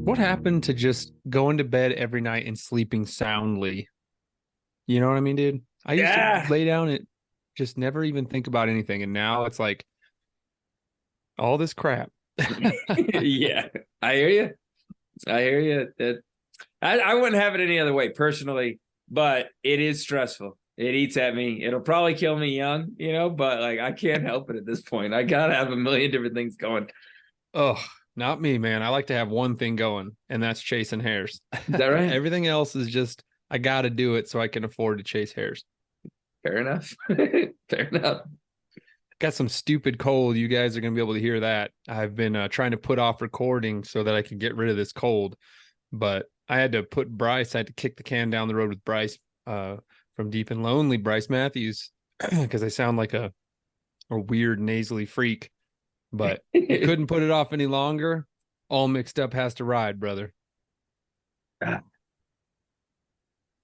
What happened to just going to bed every night and sleeping soundly? You know what I mean, dude? I used to Yeah. lay down and just never even think about anything. And now it's like all this crap. Yeah. I hear you. I hear you. I wouldn't have it any other way personally, but it is stressful. It eats at me. It'll probably kill me young, but like I can't help it at this point. I gotta have a million different things going. Oh, not me, man. I like to have one thing going, and that's chasing hares. Is that right? Everything else is just I got to do it so I can afford to chase hares. Fair enough. Fair enough. Got some stupid cold. You guys are going to be able to hear that. I've been trying to put off recording so that I can get rid of this cold, but I had to put Bryce. I had to kick the can down the road with Bryce from Deep and Lonely, Bryce Matthews, because I sound like a weird nasally freak. But couldn't put it off any longer. All mixed up has to ride, brother.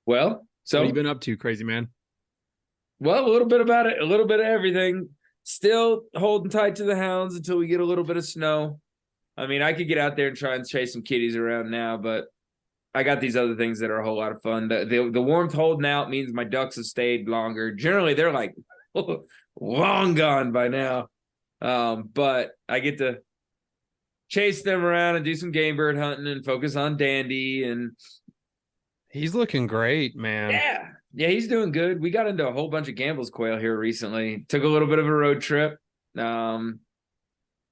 Well, so what have you been up to, crazy man? Well, a little bit about it, a little bit of everything. Still holding tight to the hounds until we get a little bit of snow. I mean, I could get out there and try and chase some kitties around now, but I got these other things that are a whole lot of fun. The warmth holding out means my ducks have stayed longer. Generally, they're like long gone by now. But I get to chase them around and do some game bird hunting and focus on Dandy. And he's looking great, man. Yeah, he's doing good. We got into a whole bunch of Gamble's quail here recently. Took a little bit of a road trip. And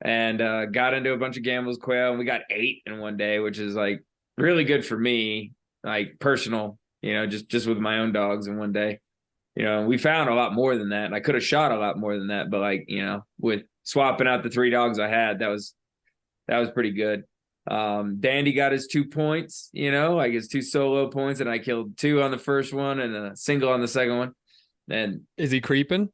got into a bunch of Gamble's quail, and we got 8 in one day, which is like really good for me, like personal, just with my own dogs in one day. We found a lot more than that, and I could have shot a lot more than that, but like, with swapping out the 3 dogs I had, that was pretty good. Dandy got his 2 points, like his 2 solo points, and I killed 2 on the first one and a single on the second one. And is he creeping?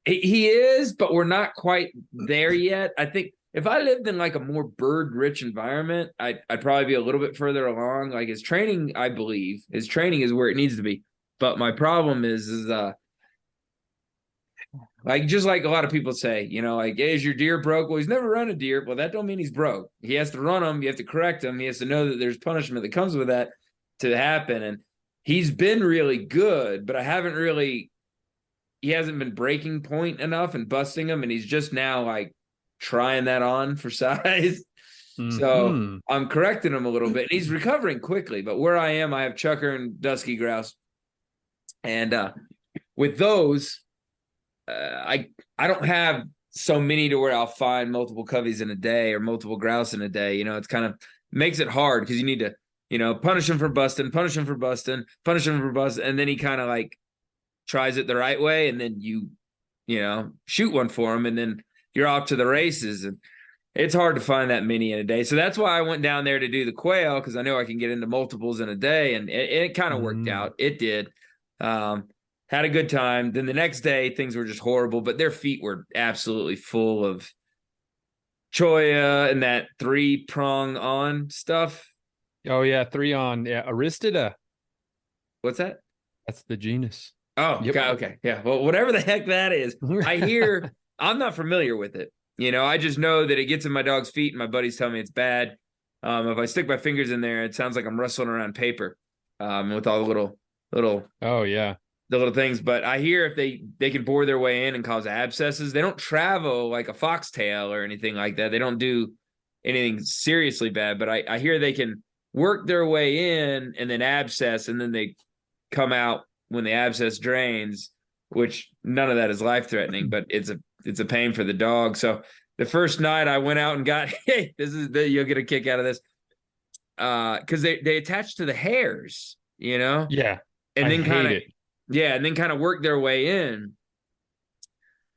He is, but we're not quite there yet. I think if I lived in like a more bird-rich environment, I'd probably be a little bit further along. Like his training, I believe, his training is where it needs to be. But my problem is like just like a lot of people say, like, hey, is your deer broke? Well, he's never run a deer. Well, that don't mean he's broke. He has to run them. You have to correct him. He has to know that there's punishment that comes with that to happen. And he's been really good, but he hasn't been breaking point enough and busting him, and he's just now like trying that on for size. Mm-hmm. So I'm correcting him a little bit, and he's recovering quickly. But where I am, I have chucker and dusky grouse, and with those, I don't have so many to where I'll find multiple coveys in a day or multiple grouse in a day. It's kind of makes it hard because you need to punish him for busting, and then he kind of like tries it the right way, and then you shoot one for him, and then you're off to the races. And it's hard to find that many in a day. So that's why I went down there to do the quail, because I know I can get into multiples in a day, and it kind of worked out. It did. Had a good time. Then the next day things were just horrible, but their feet were absolutely full of choya and that 3-prong on stuff. Oh yeah, 3 on. Yeah, Aristida. What's that? That's the genus. Oh, yep. Okay. Yeah. Well, whatever the heck that is, I hear, I'm not familiar with it. I just know that it gets in my dog's feet, and my buddies tell me it's bad. If I stick my fingers in there, it sounds like I'm rustling around paper with all the little. Oh, yeah. The little things. But I hear if they can bore their way in and cause abscesses, they don't travel like a foxtail or anything like that. They don't do anything seriously bad, but I hear they can work their way in and then abscess, and then they come out when the abscess drains, which none of that is life-threatening, but it's a pain for the dog. So the first night I went out and got, hey, you'll get a kick out of this. Because they attach to the hairs, Yeah. And then kind of work their way in.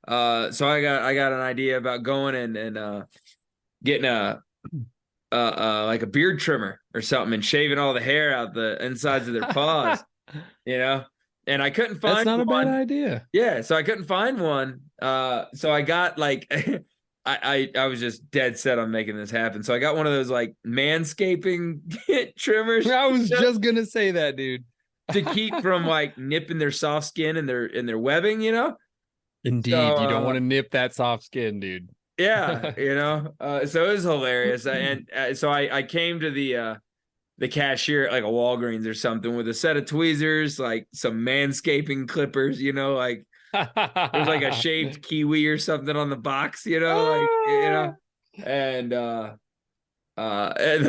So I got an idea about going and getting a like a beard trimmer or something and shaving all the hair out the insides of their paws, And I couldn't find. That's not one. A bad idea. Yeah, so I couldn't find one. So I got like I was just dead set on making this happen. So I got one of those like manscaping trimmers. I was just gonna say that, dude. To keep from like nipping their soft skin and their webbing, Indeed, so, you don't want to nip that soft skin, dude. Yeah, so it was hilarious. And so I came to the cashier at like a Walgreens or something with a set of tweezers, like some manscaping clippers, like there's like a shaved kiwi or something on the box, and and the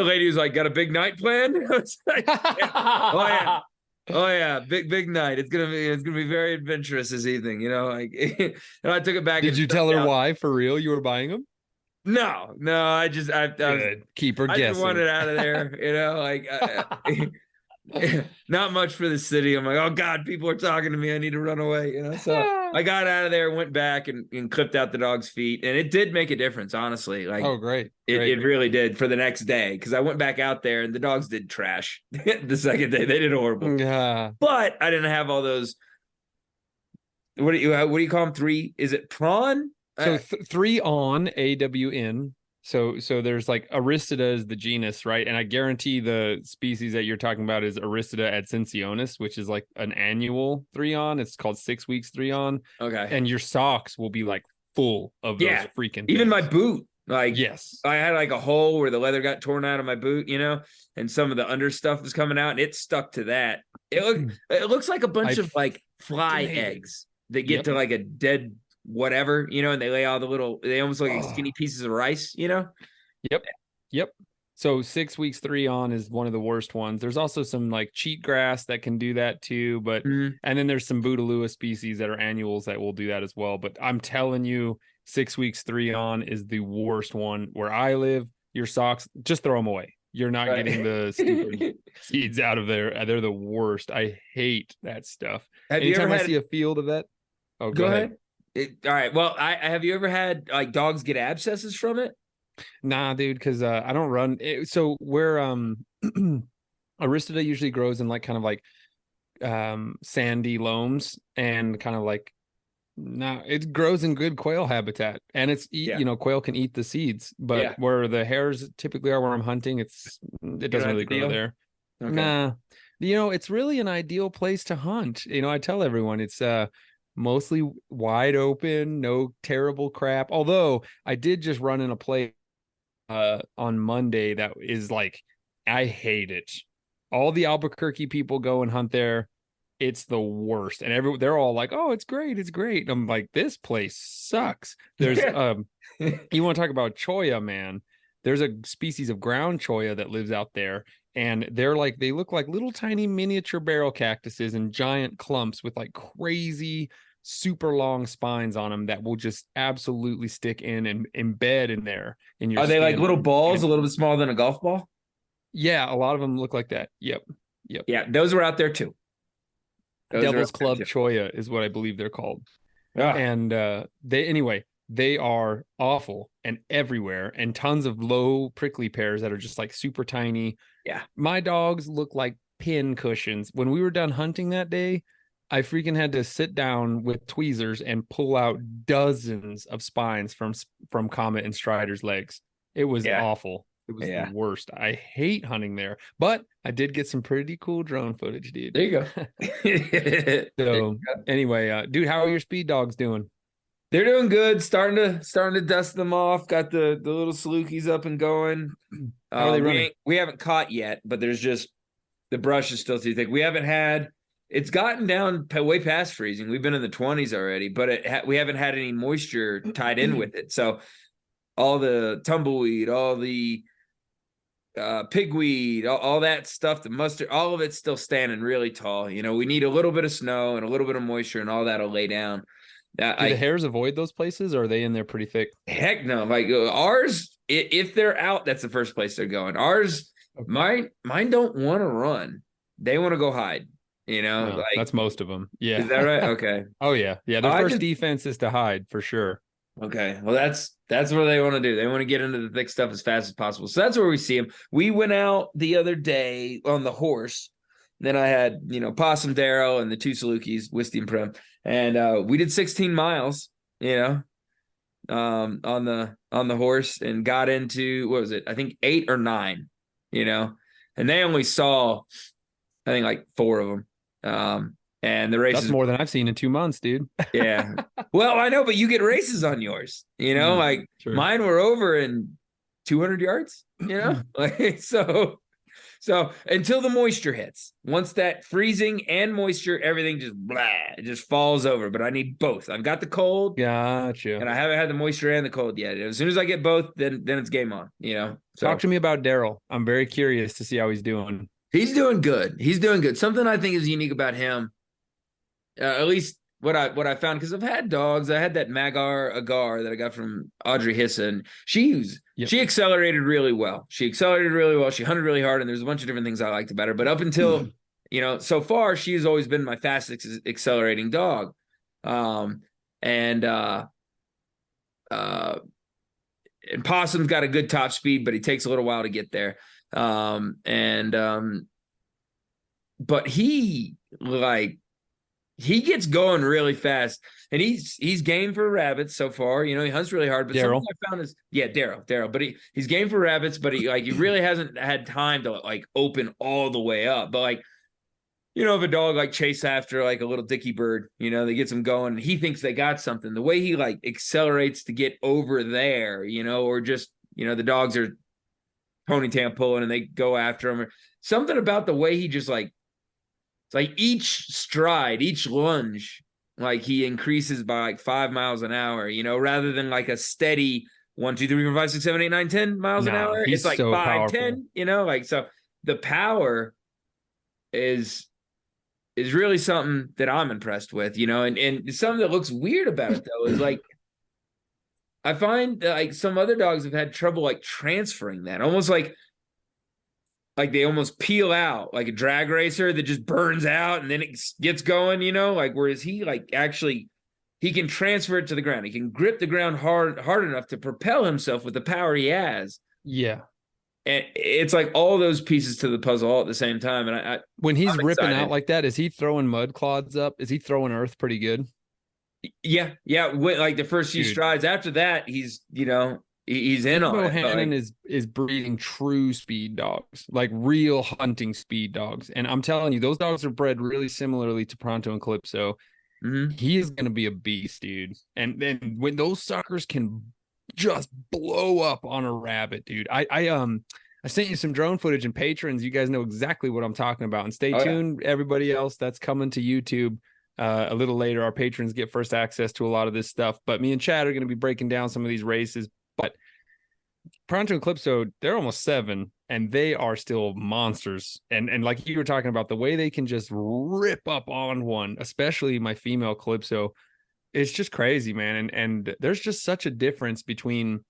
lady was like, "Got a big night planned?" I was like, "Oh yeah, oh yeah, big night. It's gonna be very adventurous this evening." And I took it back. Did you tell her why? For real, you were buying them? No, I Good. Keep her I guessing. just wanted out of there, not much for the city. I'm like, oh God, people are talking to me. I need to run away, So I got out of there, went back and clipped out the dog's feet. And it did make a difference, honestly. Like, oh, great. It really did for the next day. Cause I went back out there and the dogs did trash the second day. They did horrible. Yeah. But I didn't have all those. What do you call them? 3? Is it prawn? So 3 on AWN. So there's like Aristida is the genus, right? And I guarantee the species that you're talking about is Aristida adsensionis, which is like an annual 3 on. It's called 6 weeks 3 on. Okay. And your socks will be like full of those freaking even things. my boot. Like, yes, I had like a hole where the leather got torn out of my boot, and some of the under stuff was coming out and it stuck to that. It looks like a bunch of like fly eggs that get to like a dead whatever, and they lay all they almost look like skinny pieces of rice, Yep. So 6 weeks 3 on is one of the worst ones. There's also some like cheatgrass that can do that too, but and then there's some Bootalua species that are annuals that will do that as well. But I'm telling you, 6 weeks 3 on is the worst one. Where I live, your socks, just throw them away. You're not getting the stupid seeds out of there. They're the worst. I hate that stuff. Anytime I see a field of that, go ahead. All right. Well, have you ever had like dogs get abscesses from it? Nah, dude, because I don't run. So where Aristida usually grows in like kind of like sandy loams and kind of like it grows in good quail habitat, and quail can eat the seeds, but where the hares typically are where I'm hunting, it doesn't really grow there. Okay. Nah, it's really an ideal place to hunt. I tell everyone it's mostly wide open, no terrible crap. Although I did just run in a place on Monday that is like, I hate it. All the Albuquerque people go and hunt there. It's the worst. And they're all like, oh, it's great. It's great. And I'm like, this place sucks. There's you want to talk about cholla, man. There's a species of ground cholla that lives out there. And they look like little tiny miniature barrel cactuses in giant clumps with like crazy, super long spines on them that will just absolutely stick in and embed in there. Are they like little balls, a little bit smaller than a golf ball? Yeah, a lot of them look like that. Yep. Yeah, those were out there too. Devil's Club cholla is what I believe they're called. Yeah. And they are awful and everywhere, and tons of low prickly pears that are just like super tiny. Yeah. My dogs look like pin cushions. When we were done hunting that day, I freaking had to sit down with tweezers and pull out dozens of spines from Comet and Strider's legs. It was awful. It was the worst. I hate hunting there, but I did get some pretty cool drone footage, dude. There you go. So anyway, dude, how are your speed dogs doing? They're doing good. Starting to dust them off. Got the little salukis up and going. How are they running? We haven't caught yet, but there's just the brush is still too thick. It's gotten down way past freezing. We've been in the 20s already, but we haven't had any moisture tied in with it. So all the tumbleweed, all the pigweed, all that stuff, the mustard, all of it's still standing really tall. We need a little bit of snow and a little bit of moisture, and all that'll lay down. Do the hares avoid those places, or are they in there pretty thick? Heck no. Like ours, if they're out, that's the first place they're going. Ours, mine don't want to run. They want to go hide. No, that's most of them. Yeah. Is that right? Okay. Oh yeah. Yeah. Their first defense is to hide for sure. Okay. Well, that's what they want to do. They want to get into the thick stuff as fast as possible. So that's where we see them. We went out the other day on the horse. Then I had, Possum Darrow and the 2 Salukis, Wisty and Prim. And we did 16 miles, on the horse, and got into, what was it? I think 8 or 9, and they only saw, I think, like 4 of them. And the races, that's more than I've seen in 2 months, dude. yeah. Well, I know, but you get races on yours, like True. mine were over in 200 yards, like, so until the moisture hits, once that freezing and moisture, everything just it just falls over. But I need both. I've got the cold, Gotcha. and I haven't had the moisture and the cold yet. As soon as I get both, then it's game on. So Talk to me about Daryl. I'm very curious to see how he's doing. he's doing good. He's doing good. Something I think is unique about him, at least what I found, because I've had dogs. I had that Agar that I got from Audrey Hisson. She accelerated really well. She hunted really hard, and there's a bunch of different things I liked about her. But up until so far, she's always been my fastest accelerating dog. And Possum's got a good top speed, but he takes a little while to get there. But he gets going really fast, and he's game for rabbits so far. He hunts really hard. But something I found is Daryl. But he's game for rabbits, but he really hasn't had time to open all the way up. But if a dog chase after a little dicky bird, they get him going, and he thinks they got something. The way he accelerates to get over there, or just the dogs are ponytail pulling and they go after him, or something about the way he just each stride, each lunge, he increases by 5 miles an hour, rather than a steady 1, 2, 3, 4, 5, 6, 7, 8, 9, 10 miles an hour. It's so 5, powerful. 10, so the power is really something that I'm impressed with, and something that looks weird about it though is I find that some other dogs have had trouble transferring that, almost like they almost peel out, like a drag racer that just burns out and then it gets going, whereas he actually he can transfer it to the ground. He can grip the ground hard enough to propel himself with the power he has. Yeah. And it's all those pieces to the puzzle all at the same time. And when he's ripping out like that, is he throwing mud clods up? Is he throwing earth pretty good? Yeah. The first few strides. After that, he's he's in on it. Hannon is breeding true speed dogs, real hunting speed dogs. And I'm telling you, those dogs are bred really similarly to Pronto and Calypso. Mm-hmm. He is going to be a beast, dude. And then when those suckers can just blow up on a rabbit, dude. I sent you some drone footage and patrons. You guys know exactly what I'm talking about. And stay tuned, everybody else. That's coming to YouTube a little later. Our patrons get first access to a lot of this stuff. But me and Chad are going to be breaking down some of these races. But Pronto and Calypso, they're almost 7, and they are still monsters. And like you were talking about, the way they can just rip up on one, especially my female Calypso, it's just crazy, man. And there's just such a difference between,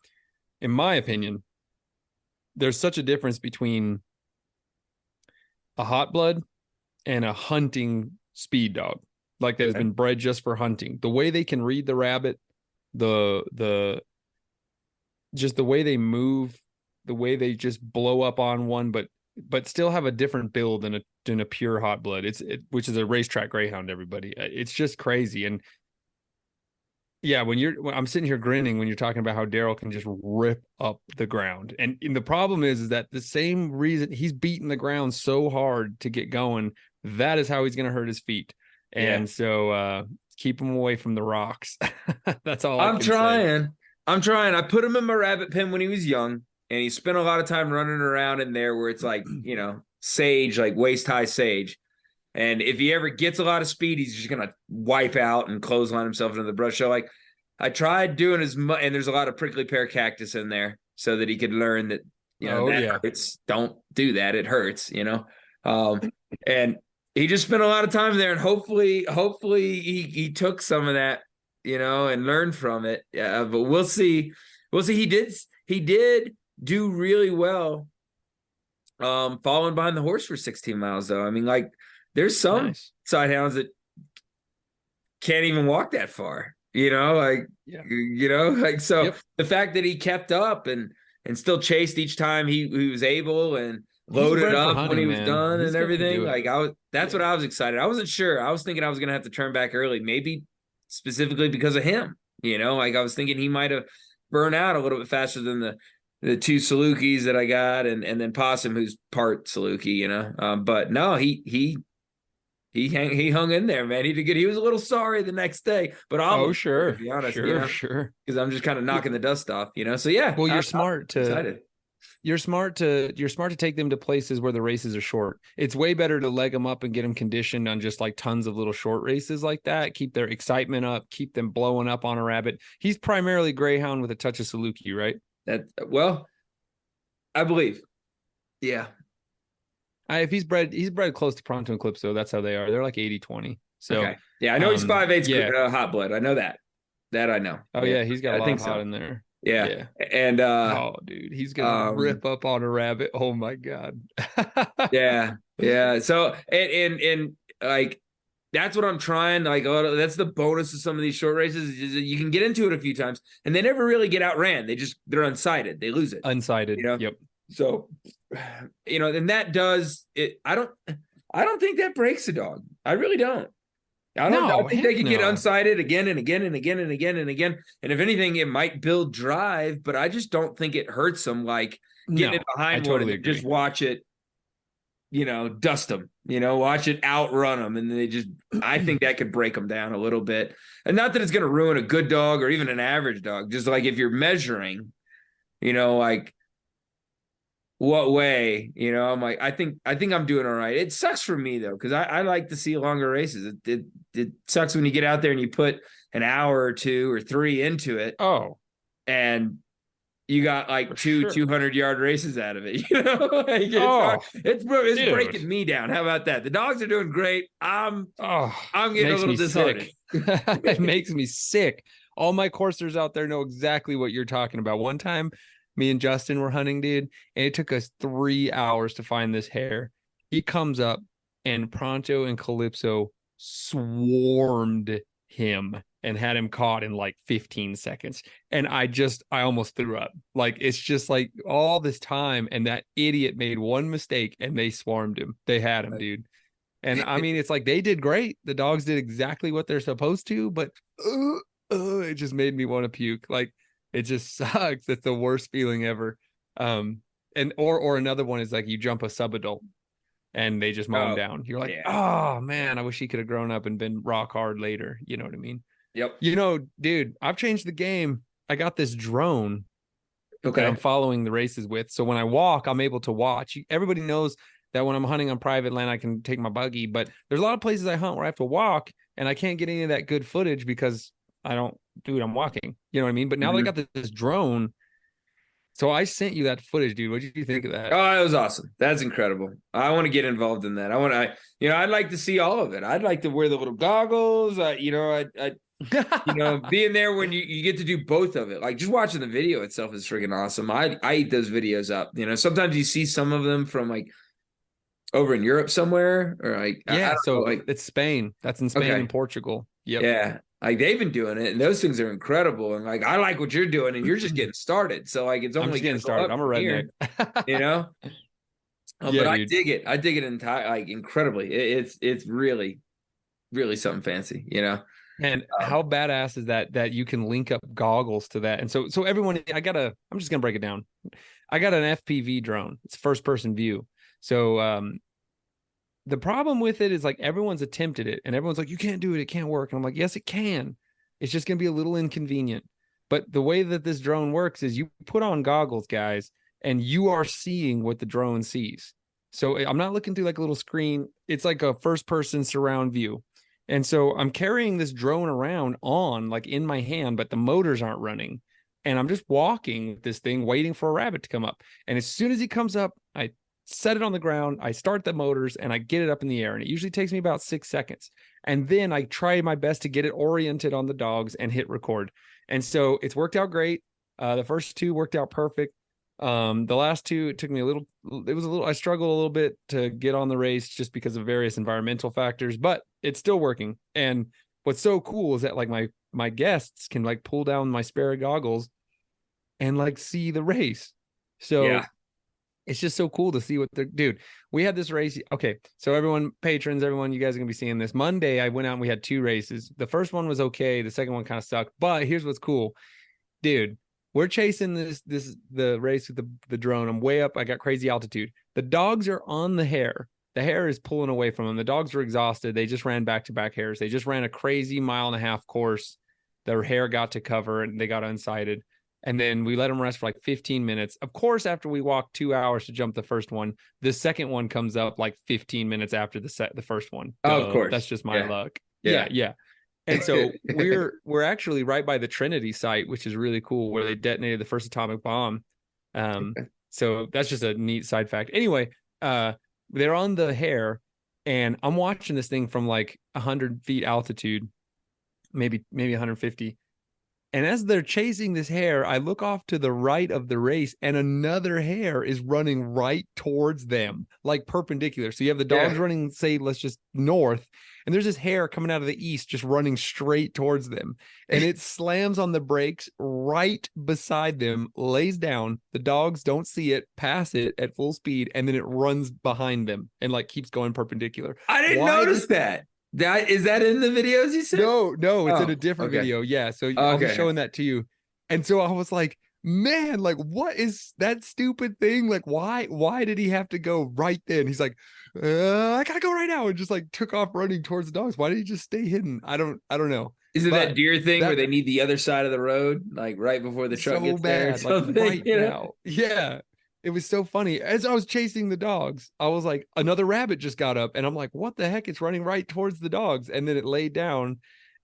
in my opinion, there's such a difference between a hot blood and a hunting speed dog, that has been bred just for hunting. The way they can read the rabbit, just the way they move, the way they just blow up on one, but still have a different build than a pure hot blood. Which is a racetrack greyhound, everybody. It's just crazy. And yeah, when I'm sitting here grinning when you're talking about how Daryl can just rip up the ground. And the problem is that the same reason he's beating the ground so hard to get going, that is how he's going to hurt his feet. And so keep him away from the rocks. That's all I'm trying. I'm trying. I put him in my rabbit pen when he was young, and he spent a lot of time running around in there where it's sage, waist high sage. And if he ever gets a lot of speed, he's just going to wipe out and clothesline himself into the brush. So I tried doing as much, and there's a lot of prickly pear cactus in there so that he could learn that, hurts. Don't do that. It hurts, and he just spent a lot of time there, and hopefully he took some of that, and learned from it. Yeah, but we'll see. He did do really well, following behind the horse for 16 miles, though. I mean, there's some side hounds that can't even walk that far, The fact that he kept up and still chased each time he was able, and loaded up when he was done and everything. That's what I was excited. I wasn't sure. I was thinking I was going to have to turn back early, maybe specifically because of him. I was thinking he might have burned out a little bit faster than the 2 Salukis that I got, and then Possum, who's part Saluki, but no, he he hung in there, man. He did good. He was a little sorry the next day, but Oh, to sure. be honest, Sure. because I'm just kind of knocking the dust off, So yeah, Well, I'm excited. You're smart to take them to places where the races are short. It's way better to leg them up and get them conditioned on just like tons of little short races like that. Keep their excitement up, keep them blowing up on a rabbit. He's primarily greyhound with a touch of Saluki, right? I believe. Yeah. If he's bred close to Pronto and Calypso. That's how they are. They're like 80-20. So okay. Yeah, I know he's 5'8" yeah. Hot blood. I know that. That I know. Oh yeah, he's got a lot of hot so. in there. Yeah. And oh dude, he's gonna rip up on a rabbit. Oh my god. yeah. So and like that's what I'm trying. Like that's the bonus of some of these short races. Is you can get into it a few times and they never really get outran. They're unsighted. They lose it. Unsighted. Yep. So and that does it. I don't think that breaks a dog. I really don't. I think they could get unsighted again and again and again and again and again. And if anything, it might build drive, but I just don't think it hurts them like getting it behind one and just watch it, dust them, watch it outrun them. And I think that could break them down a little bit. And not that it's going to ruin a good dog or even an average dog. Just like if you're measuring, like what way, I'm like, I think I'm doing all right. It sucks for me though, because I like to see longer races. It sucks when you get out there and you put an hour or 2 or 3 into it. Oh, and you got like two 200-yard races out of it. It's breaking me down. How about that? The dogs are doing great. I'm getting a little disheartened. It makes me sick. All my coursers out there know exactly what you're talking about. One time, me and Justin were hunting, dude, and it took us 3 hours to find this hare. He comes up, and Pronto and Calypso swarmed him and had him caught in like 15 seconds. And I almost threw up. Like, it's just like all this time, and that idiot made one mistake, and they swarmed him. They had him, dude. And I mean, it's like they did great. The dogs did exactly what they're supposed to, but it just made me want to puke. Like, it just sucks. It's the worst feeling ever. And another one is like you jump a subadult and they just mow him down. You're like, oh man, I wish he could have grown up and been rock hard later. You know what I mean? Yep. Dude, I've changed the game. I got this drone that I'm following the races with. So when I walk, I'm able to watch. Everybody knows that when I'm hunting on private land, I can take my buggy, but there's a lot of places I hunt where I have to walk and I can't get any of that good footage because I'm walking, you know what I mean? But now that I got this drone, so I sent you that footage, dude. What did you think of that? Oh, it was awesome. That's incredible. I want to get involved in that. I'd like to see all of it. I'd like to wear the little goggles. Being there when you get to do both of it. Like just watching the video itself is freaking awesome. I eat those videos up. Sometimes you see some of them from like over in Europe somewhere or like, it's Spain. That's in Spain and Portugal. Yep. Yeah. Like they've been doing it, and those things are incredible. And like I like what you're doing, and you're just getting started. So like it's only getting started. I'm a redneck, but I dig it. I dig it incredibly. It's really, really something fancy, And how badass is that you can link up goggles to that? And so everyone, I'm just gonna break it down. I got an FPV drone. It's first person view. So the problem with it is like everyone's attempted it and everyone's like, you can't do it. It can't work. And I'm like, yes, it can. It's just going to be a little inconvenient. But the way that this drone works is you put on goggles, guys, and you are seeing what the drone sees. So I'm not looking through like a little screen. It's like a first person surround view. And so I'm carrying this drone around like in my hand, but the motors aren't running. And I'm just walking with this thing, waiting for a rabbit to come up. And as soon as he comes up, I set it on the ground, I start the motors, and I get it up in the air. And it usually takes me about 6 seconds. And then I try my best to get it oriented on the dogs and hit record. And so it's worked out great. The first 2 worked out perfect. The last 2, it took me I struggled a little bit to get on the race just because of various environmental factors, but it's still working. And what's so cool is that like my guests can like pull down my spare goggles and like see the race. So yeah. It's just so cool to see what dude. We had this race. Okay. So patrons, everyone, you guys are going to be seeing this. Monday, I went out and we had 2 races. The first one was okay. The second one kind of sucked, but here's what's cool. Dude, we're chasing the race with the drone. I'm way up. I got crazy altitude. The dogs are on the hare. The hare is pulling away from them. The dogs were exhausted. They just ran back-to-back hares. They just ran a crazy 1.5-mile course. The hare got to cover and they got unsighted. And then we let them rest for like 15 minutes. Of course, after we walked 2 hours to jump the first one, the second one comes up like 15 minutes after the first one. Oh, of course. That's just my luck. Yeah. Yeah. And so we're actually right by the Trinity site, which is really cool, where they detonated the first atomic bomb. So that's just a neat side fact. Anyway, they're on the hare, and I'm watching this thing from like 100 feet altitude, maybe 150. And as they're chasing this hare, I look off to the right of the race, and another hare is running right towards them, like perpendicular. So you have the dogs running, say, let's just north, and there's this hare coming out of the east, just running straight towards them. And it slams on the brakes right beside them, lays down. The dogs don't see it, pass it at full speed, and then it runs behind them and like keeps going perpendicular. I didn't notice that. Is that in the videos you said? No, it's in a different video. Yeah. So I'll be showing that to you. And so I was like, man, like, what is that stupid thing? Like, why did he have to go right then? He's like, I gotta go right now. And just like took off running towards the dogs. Why did he just stay hidden? I don't know. Is it that deer thing where they need the other side of the road, like right before the truck gets there? Like right now. Yeah. It was so funny. As I was chasing the dogs, I was like, another rabbit just got up, and I'm like, what the heck? It's running right towards the dogs. And then it laid down.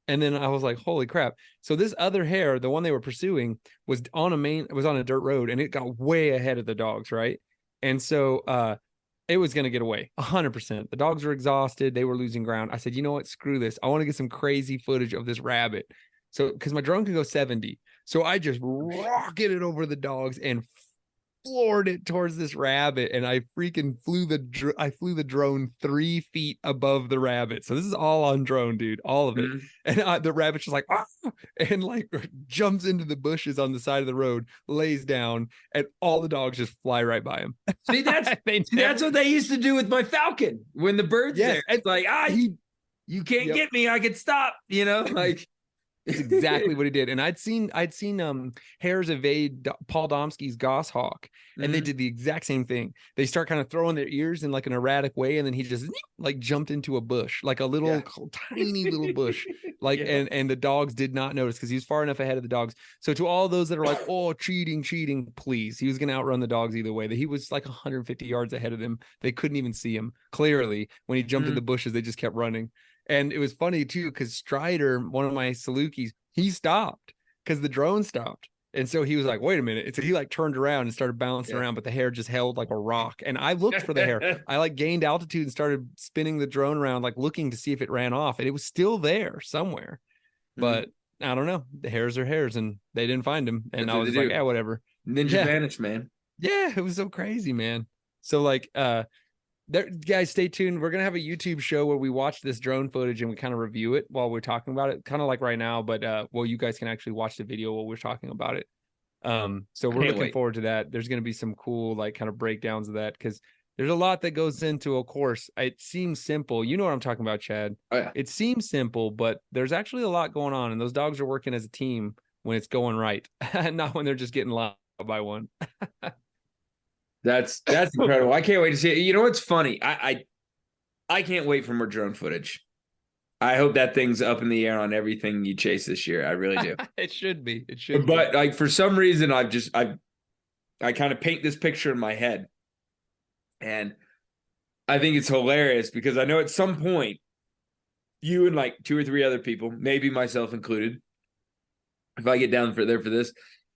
And then I was like, holy crap. So this other hare, the one they were pursuing, was on a dirt road, and it got way ahead of the dogs, right? And so it was going to get away 100%. The dogs were exhausted. They were losing ground. I said, you know what? Screw this. I want to get some crazy footage of this rabbit. So, because my drone can go 70. So I just rocketed over the dogs and floored it towards this rabbit, and I freaking flew the drone 3 feet above the rabbit. So this is all on drone, dude, all of it. And the rabbit's just like, and like jumps into the bushes on the side of the road, lays down, and all the dogs just fly right by him. See, that's what they used to do with my falcon when the bird's there. It's like, you can't get me, I could stop, like. It's exactly what he did. And I'd seen hares evade Paul Domsky's goshawk, and they did the exact same thing. They start kind of throwing their ears in like an erratic way, and then he just like jumped into a bush, like a little tiny little bush, like and the dogs did not notice because he was far enough ahead of the dogs. So to all those that are like, oh, cheating, please, he was going to outrun the dogs either way. That he was like 150 yards ahead of them. They couldn't even see him clearly when he jumped in the bushes. They just kept running. And it was funny too, because Strider, one of my Salukis, he stopped because the drone stopped. And so he was like, wait a minute. So he like turned around and started bouncing around, but the hare just held like a rock. And I looked for the hare. I like gained altitude and started spinning the drone around, like looking to see if it ran off. And it was still there somewhere. But I don't know. The hares are hares, and they didn't find him. And I was like, yeah, whatever. Ninja vanished, man. Yeah, it was so crazy, man. So like, guys, stay tuned. We're gonna have a YouTube show where we watch this drone footage and we kind of review it while we're talking about it, kind of like right now. But you guys can actually watch the video while we're talking about it. So we're looking forward to that. There's gonna be some cool like kind of breakdowns of that, because there's a lot that goes into a course. It seems simple. You know what I'm talking about, Chad. Oh, yeah. It seems simple, but there's actually a lot going on, and those dogs are working as a team when it's going right, not when they're just getting loud by one. That's incredible. I can't wait to see it. You know what's funny? I can't wait for more drone footage. I hope that thing's up in the air on everything you chase this year. I really do. It should be. But like for some reason, I kind of paint this picture in my head, and I think it's hilarious because I know at some point you and like 2 or 3 other people, maybe myself included, if I get down there for this,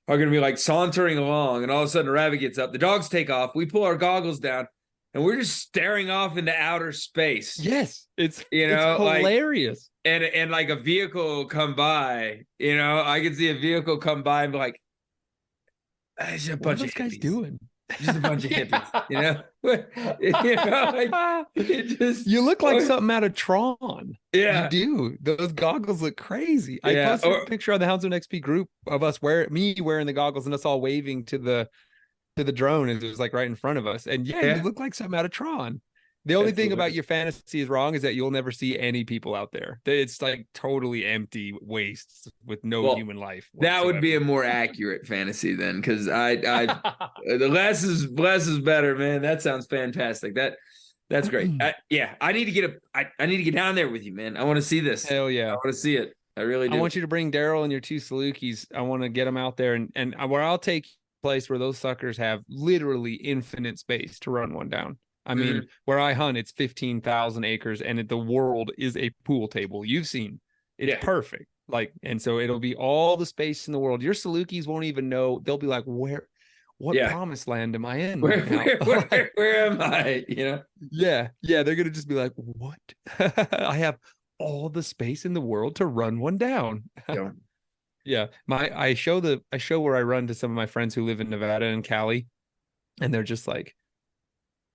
are going to be like sauntering along, and all of a sudden a rabbit gets up, the dogs take off, we pull our goggles down, and we're just staring off into outer space. Yes, it's hilarious. Like, and like a vehicle will come by, I can see a vehicle come by and be like, there's a bunch of hippies. Guys doing? Just a bunch of hippies, like it just. You look like something out of Tron. Yeah, you do. Those goggles look crazy. I posted a picture on the Houndsman XP group of us me wearing the goggles and us all waving to the drone, and it was like right in front of us. And you look like something out of Tron. The only thing about your fantasy is wrong is that you'll never see any people out there. It's like totally empty waste with no human life whatsoever. That would be a more accurate fantasy then, because I the less is better, man. That sounds fantastic. That That's great. Yeah, I need to get I need to get down there with you, man. I want to see this. Hell I yeah. want to see it. I really do. I want you to bring Daryl and your 2 Salukis. I want to get them out there and where I'll take a place where those suckers have literally infinite space to run one down. I mean, where I hunt, it's 15,000 acres and the world is a pool table. You've seen it's perfect. Like, and so it'll be all the space in the world. Your Salukis won't even know. They'll be like, what promised land am I in right now? Where am I? You know? Yeah. They're going to just be like, what? I have all the space in the world to run one down. Yeah. I show where I run to some of my friends who live in Nevada and Cali, and they're just like,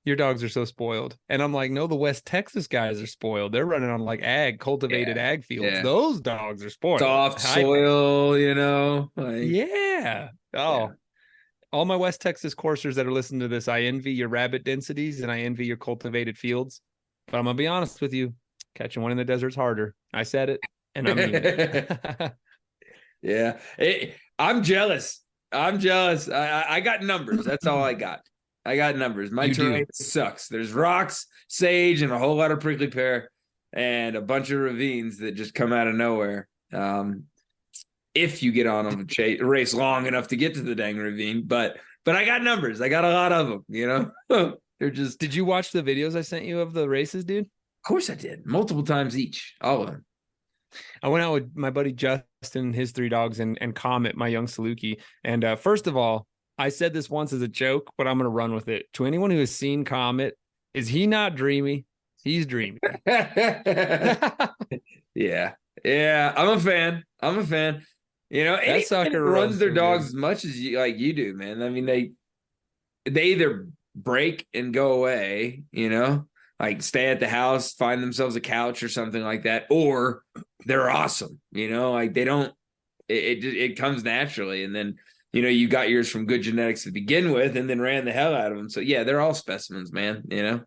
your dogs are so spoiled. And I'm like, no, the West Texas guys are spoiled. They're running on like cultivated ag fields. Yeah. Those dogs are spoiled. Soft soil, you know? Like, yeah. Oh, yeah. All my West Texas coursers that are listening to this, I envy your rabbit densities and I envy your cultivated fields. But I'm going to be honest with you. Catching one in the desert's harder. I said it, and I mean it. Yeah. I'm jealous. I got numbers. That's all I got. I got numbers. My terrain sucks. There's rocks, sage, and a whole lot of prickly pear, and a bunch of ravines that just come out of nowhere. If you get on them a race long enough to get to the dang ravine, but I got numbers. I got a lot of them. You know, they're just. Did you watch the videos I sent you of the races, dude? Of course I did. Multiple times each. All of them. I went out with my buddy Justin, his 3 dogs, and Comet, my young Saluki. And first of all, I said this once as a joke, but I'm going to run with it. To anyone who has seen Comet, is he not dreamy? He's dreamy. Yeah. I'm a fan. You know, anyone that runs their dogs as much as you do, man. I mean, they either break and go away, you know, like stay at the house, find themselves a couch or something like that, or they're awesome, you know, like they don't, it comes naturally. And then, you know, you got yours from good genetics to begin with and then ran the hell out of them. So yeah, they're all specimens, man, you know.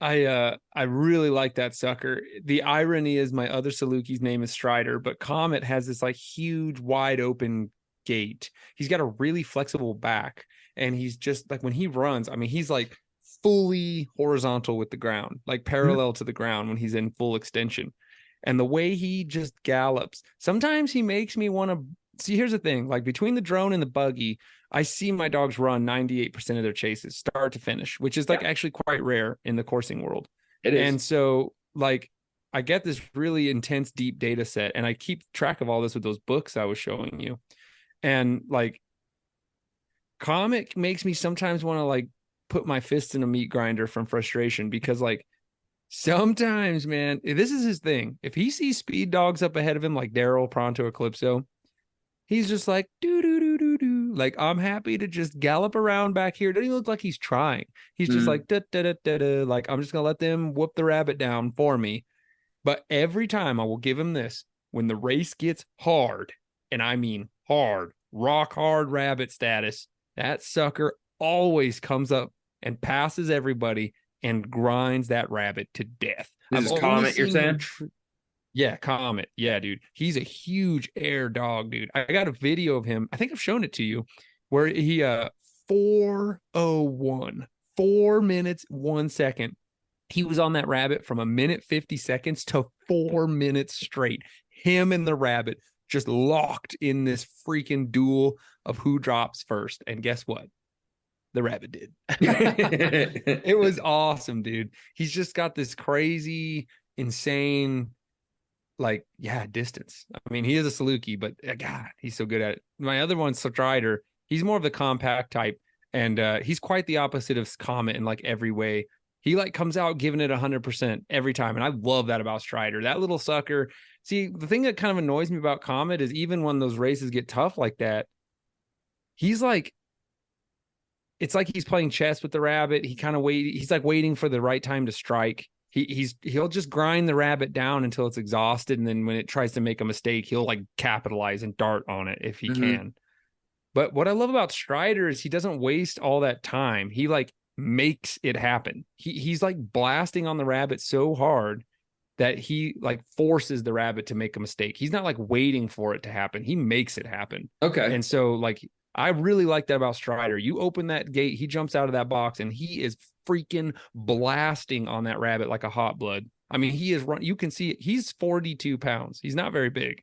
I really like that sucker. The irony is my other Saluki's name is Strider, but Comet has this like huge wide open gait. He's got a really flexible back, and he's just like when he runs, I mean, he's like fully horizontal with the ground, like parallel to the ground when he's in full extension. And the way he just gallops, sometimes he makes me want to see. Here's the thing, like between the drone and the buggy, I see my dogs run 98% of their chases start to finish, which is like actually quite rare in the coursing world. It is. And so like I get this really intense, deep data set, and I keep track of all this with those books I was showing you. And like Comet makes me sometimes want to like put my fist in a meat grinder from frustration, because like sometimes, man, this is his thing. If he sees speed dogs up ahead of him, like Daryl, Pronto, Eclipso, he's just like, do. Like, I'm happy to just gallop around back here. Doesn't even look like he's trying. He's just like, da. Like, I'm just going to let them whoop the rabbit down for me. But every time I will give him this, when the race gets hard, and I mean hard, rock hard rabbit status, that sucker always comes up and passes everybody and grinds that rabbit to death. This is Comet, you're saying? Yeah, Comet. Yeah, dude. He's a huge air dog, dude. I got a video of him. I think I've shown it to you, where he 4:01, 4 minutes, 1 second. He was on that rabbit from 1:50 to 4 minutes straight. Him and the rabbit just locked in this freaking duel of who drops first. And guess what? The rabbit did. It was awesome, dude. He's just got this crazy, insane, like, distance. I mean, he is a Saluki, but God, he's so good at it. My other one's Strider. He's more of the compact type, and he's quite the opposite of Comet in like every way. He like comes out giving it 100% every time, and I love that about Strider. That little sucker. See, the thing that kind of annoys me about Comet is even when those races get tough like that, he's like, it's like he's playing chess with the rabbit. He kind of he's like waiting for the right time to strike. He'll just grind the rabbit down until it's exhausted, and then when it tries to make a mistake, he'll like capitalize and dart on it if he can. But what I love about Strider is he doesn't waste all that time. He like makes it happen. He's like blasting on the rabbit so hard that he like forces the rabbit to make a mistake. He's not like waiting for it to happen. He makes it happen. Okay. And so like I really like that about Strider. You open that gate, he jumps out of that box, and he is freaking blasting on that rabbit like a hot blood. I mean, he is you can see it. He's 42 pounds. He's not very big.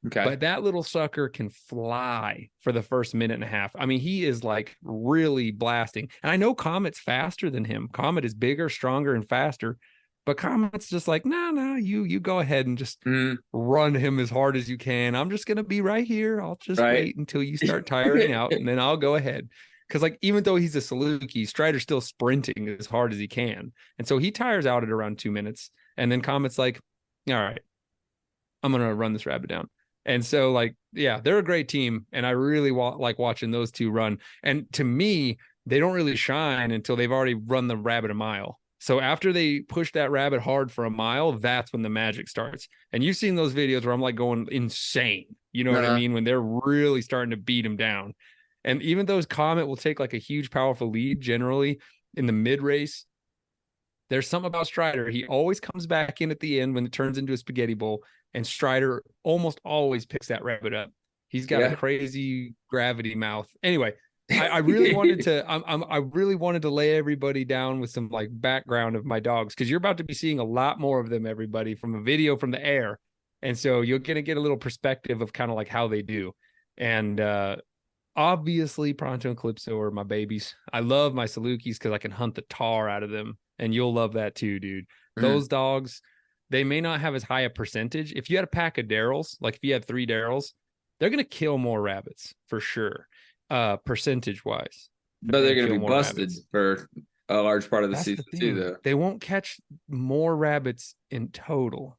Okay. But that little sucker can fly for the first minute and a half. I mean, he is like really blasting. And I know Comet's faster than him. Comet is bigger, stronger, and faster. But Comet's just like, no, you go ahead and just run him as hard as you can. I'm just going to be right here. I'll just wait until you start tiring out, and then I'll go ahead. Because, like, even though he's a Saluki, Strider's still sprinting as hard as he can. And so he tires out at around 2 minutes. And then Comet's like, all right, I'm going to run this rabbit down. And so, like, yeah, they're a great team. And I really like watching those two run. And to me, they don't really shine until they've already run the rabbit a mile. So after they push that rabbit hard for a mile, that's when the magic starts. And you've seen those videos where I'm like going insane. You know what I mean? When they're really starting to beat him down. And even though Comet will take like a huge, powerful lead generally in the mid race, there's something about Strider. He always comes back in at the end when it turns into a spaghetti bowl, and Strider almost always picks that rabbit up. He's got a crazy gravity mouth. Anyway, I really wanted to. I really wanted to lay everybody down with some like background of my dogs, because you're about to be seeing a lot more of them, everybody, from a video from the air, and so you're gonna get a little perspective of kind of like how they do. And obviously, Pronto and Calypso are my babies. I love my Salukis because I can hunt the tar out of them, and you'll love that too, dude. Those dogs, they may not have as high a percentage. If you had a pack of Darryls, like if you had 3 Darryls, they're gonna kill more rabbits for sure. Percentage wise, but they're going to be busted for a large part of the season too, though. They won't catch more rabbits in total.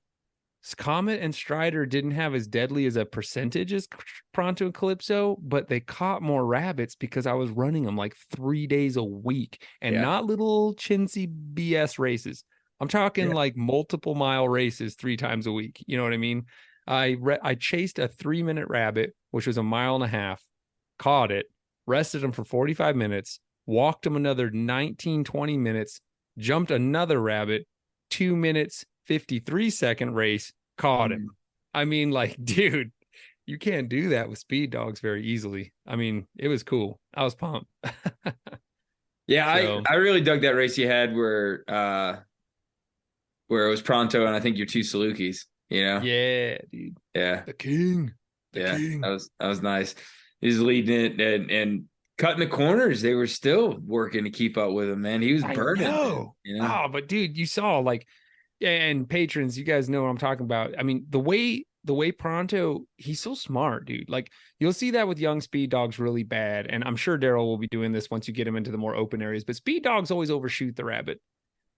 Comet and Strider didn't have as deadly as a percentage as Pronto and Calypso, but they caught more rabbits because I was running them like 3 days a week, and not little chintzy BS races. I'm talking like multiple mile races 3 times a week. You know what I mean? I chased a 3-minute rabbit, which was a mile and a half. Caught it, rested him for 45 minutes, walked him another 19-20 minutes, jumped another rabbit, 2 minutes, 53-second race, caught him. I mean, like, dude, you can't do that with speed dogs very easily. I mean, it was cool. I was pumped. I really dug that race you had where it was Pronto and I think your 2 Salukis, you know? Yeah, dude. Yeah. The king. The king. That was nice. He's leading it and cutting the corners. They were still working to keep up with him, man. He was burning. You know? Oh, but dude, you saw like, and patrons, you guys know what I'm talking about. I mean, the way Pronto, he's so smart, dude. Like, you'll see that with young speed dogs really bad. And I'm sure Darryl will be doing this once you get him into the more open areas. But speed dogs always overshoot the rabbit,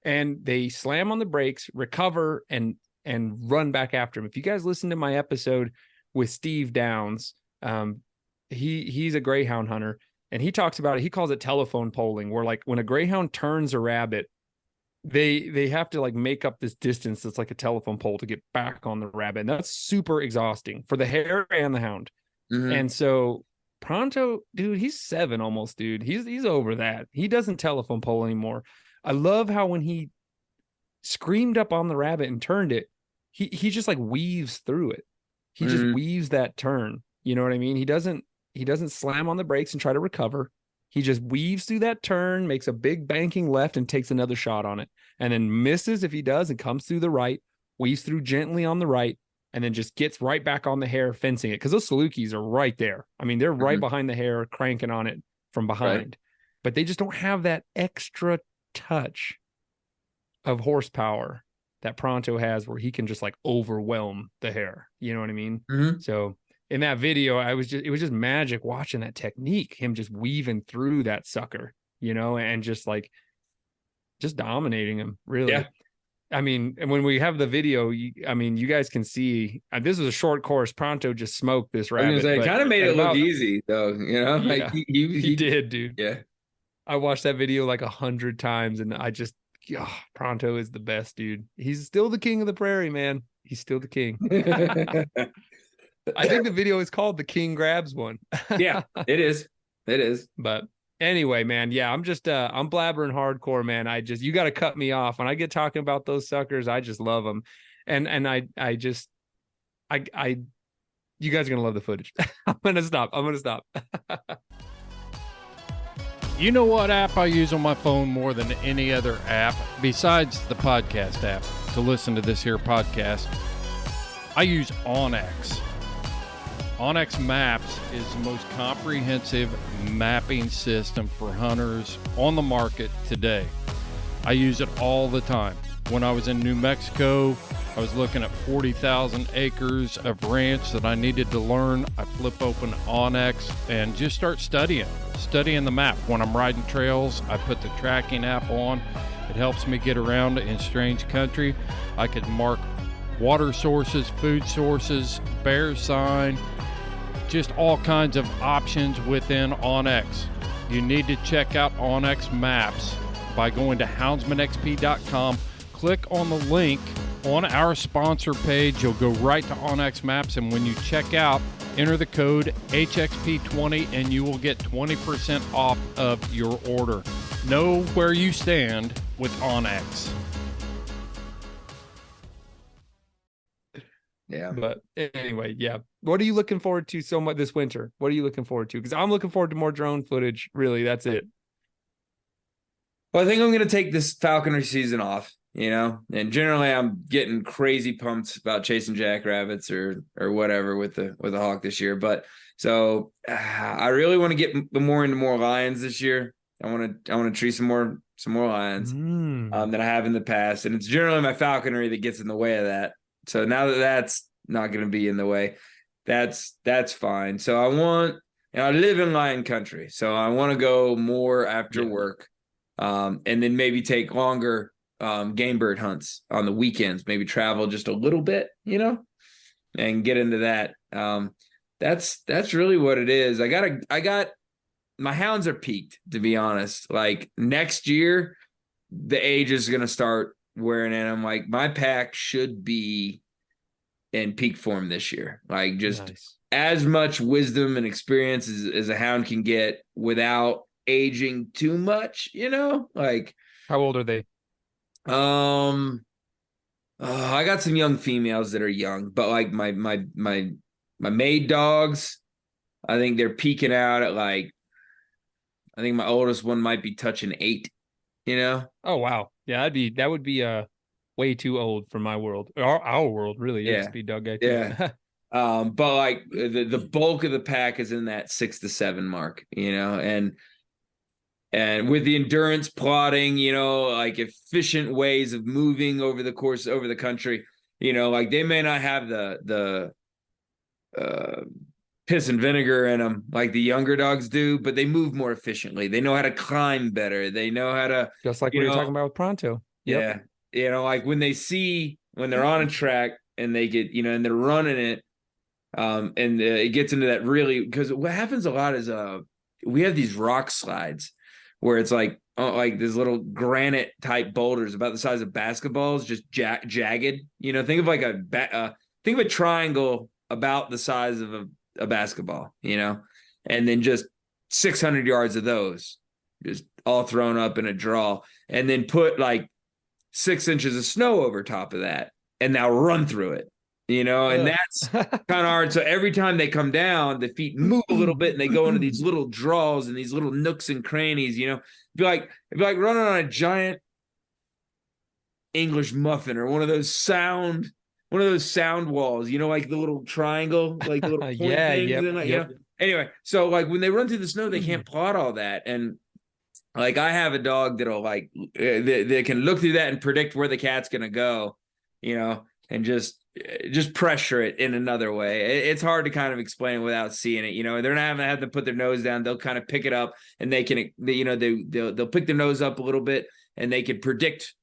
and they slam on the brakes, recover, and run back after him. If you guys listen to my episode with Steve Downs, he's a greyhound hunter, and he talks about it. He calls it telephone polling, where like when a greyhound turns a rabbit, they have to like make up this distance that's like a telephone pole to get back on the rabbit, and that's super exhausting for the hare and the hound. And so Pronto, dude, he's 7 almost, dude. He's over that. He doesn't telephone pole anymore. I love how when he screamed up on the rabbit and turned it, he just like weaves through it. He just weaves that turn. You know what I mean? He doesn't slam on the brakes and try to recover. He just weaves through that turn, makes a big banking left, and takes another shot on it, and then misses if he does and comes through the right, weaves through gently on the right, and then just gets right back on the hare, fencing it. Because those Salukis are right there. I mean, they're right behind the hare, cranking on it from behind. But they just don't have that extra touch of horsepower that Pronto has, where he can just like overwhelm the hare. You know what I mean? So in that video, it was just magic watching that technique, him just weaving through that sucker, you know, and just dominating him, really. Yeah. I mean, and when we have the video, you guys can see, this was a short course. Pronto just smoked this rabbit. It kind of made it look easy, though, you know? Yeah, like he did, dude. Yeah. I watched that video like 100 times, and I just, Pronto is the best, dude. He's still the king of the prairie, man. He's still the king. I think the video is called The King Grabs One. Yeah, it is. It is. But anyway, man, yeah, I'm just I'm blabbering hardcore, man. You got to cut me off when I get talking about those suckers. I just love them. And you guys are going to love the footage. I'm going to stop. You know what app I use on my phone more than any other app besides the podcast app to listen to this here podcast? I use OnX. OnX Maps is the most comprehensive mapping system for hunters on the market today. I use it all the time. When I was in New Mexico, I was looking at 40,000 acres of ranch that I needed to learn. I flip open OnX and just start studying the map. When I'm riding trails, I put the tracking app on. It helps me get around in strange country. I could mark water sources, food sources, bear sign, just all kinds of options within OnX. You need to check out OnX Maps by going to houndsmanxp.com. Click on the link on our sponsor page. You'll go right to OnX Maps, and when you check out, enter the code HXP20 and you will get 20% off of your order. Know where you stand with OnX. Yeah. But anyway, yeah. What are you looking forward to so much this winter? What are you looking forward to? Because I'm looking forward to more drone footage. Really, that's it. Well, I think I'm going to take this falconry season off, and generally I'm getting crazy pumped about chasing jackrabbits or whatever with the hawk this year. But so I really want to get more into more lions this year. I want to tree some more lions than I have in the past. And it's generally my falconry that gets in the way of that. So now that that's not going to be in the way, that's fine. So I live in lion country, so I want to go more after work, and then maybe take longer game bird hunts on the weekends, maybe travel just a little bit, and get into that. That's really what it is. I got my hounds are peaked, to be honest. Like next year, the age is going to start wearing in. I'm like, my pack should be in peak form this year. Like just nice. As much wisdom and experience as a hound can get without aging too much, like. How old are they? I got some young females that are young, but like my maid dogs, I think they're peaking out at like, I think my oldest one might be touching 8, Oh, wow. Yeah, that would be way too old for my world. Our world, really. You're a speed dog guy too. Yeah. But like the bulk of the pack is in that 6 to 7 mark, and with the endurance plotting, like efficient ways of moving over the country, like they may not have the piss and vinegar in them like the younger dogs do, but they move more efficiently. They know how to climb better. They know how to, just like we were talking about with Pronto. Yep. Yeah. Like when they're on a track and they get, and they're running it, and it gets into that really, because what happens a lot is we have these rock slides where it's like these little granite type boulders about the size of basketballs, just jagged. Think of like think of a triangle about the size of a basketball, and then just 600 yards of those, just all thrown up in a draw, and then put like 6 inches of snow over top of that, and now run through it. And that's kind of hard. So every time they come down, the feet move a little bit and they go into these little draws and these little nooks and crannies, it'd be like running on a giant English muffin or one of those sound walls, like the little triangle, like the little point things. Yep, and like, Anyway, so like when they run through the snow, they can't plot all that. And like I have a dog that'll like, they can look through that and predict where the cat's going to go, and just pressure it in another way. It's hard to kind of explain without seeing it. They're not having to have to put their nose down. They'll kind of pick it up, and they can, they'll pick their nose up a little bit, and they can predict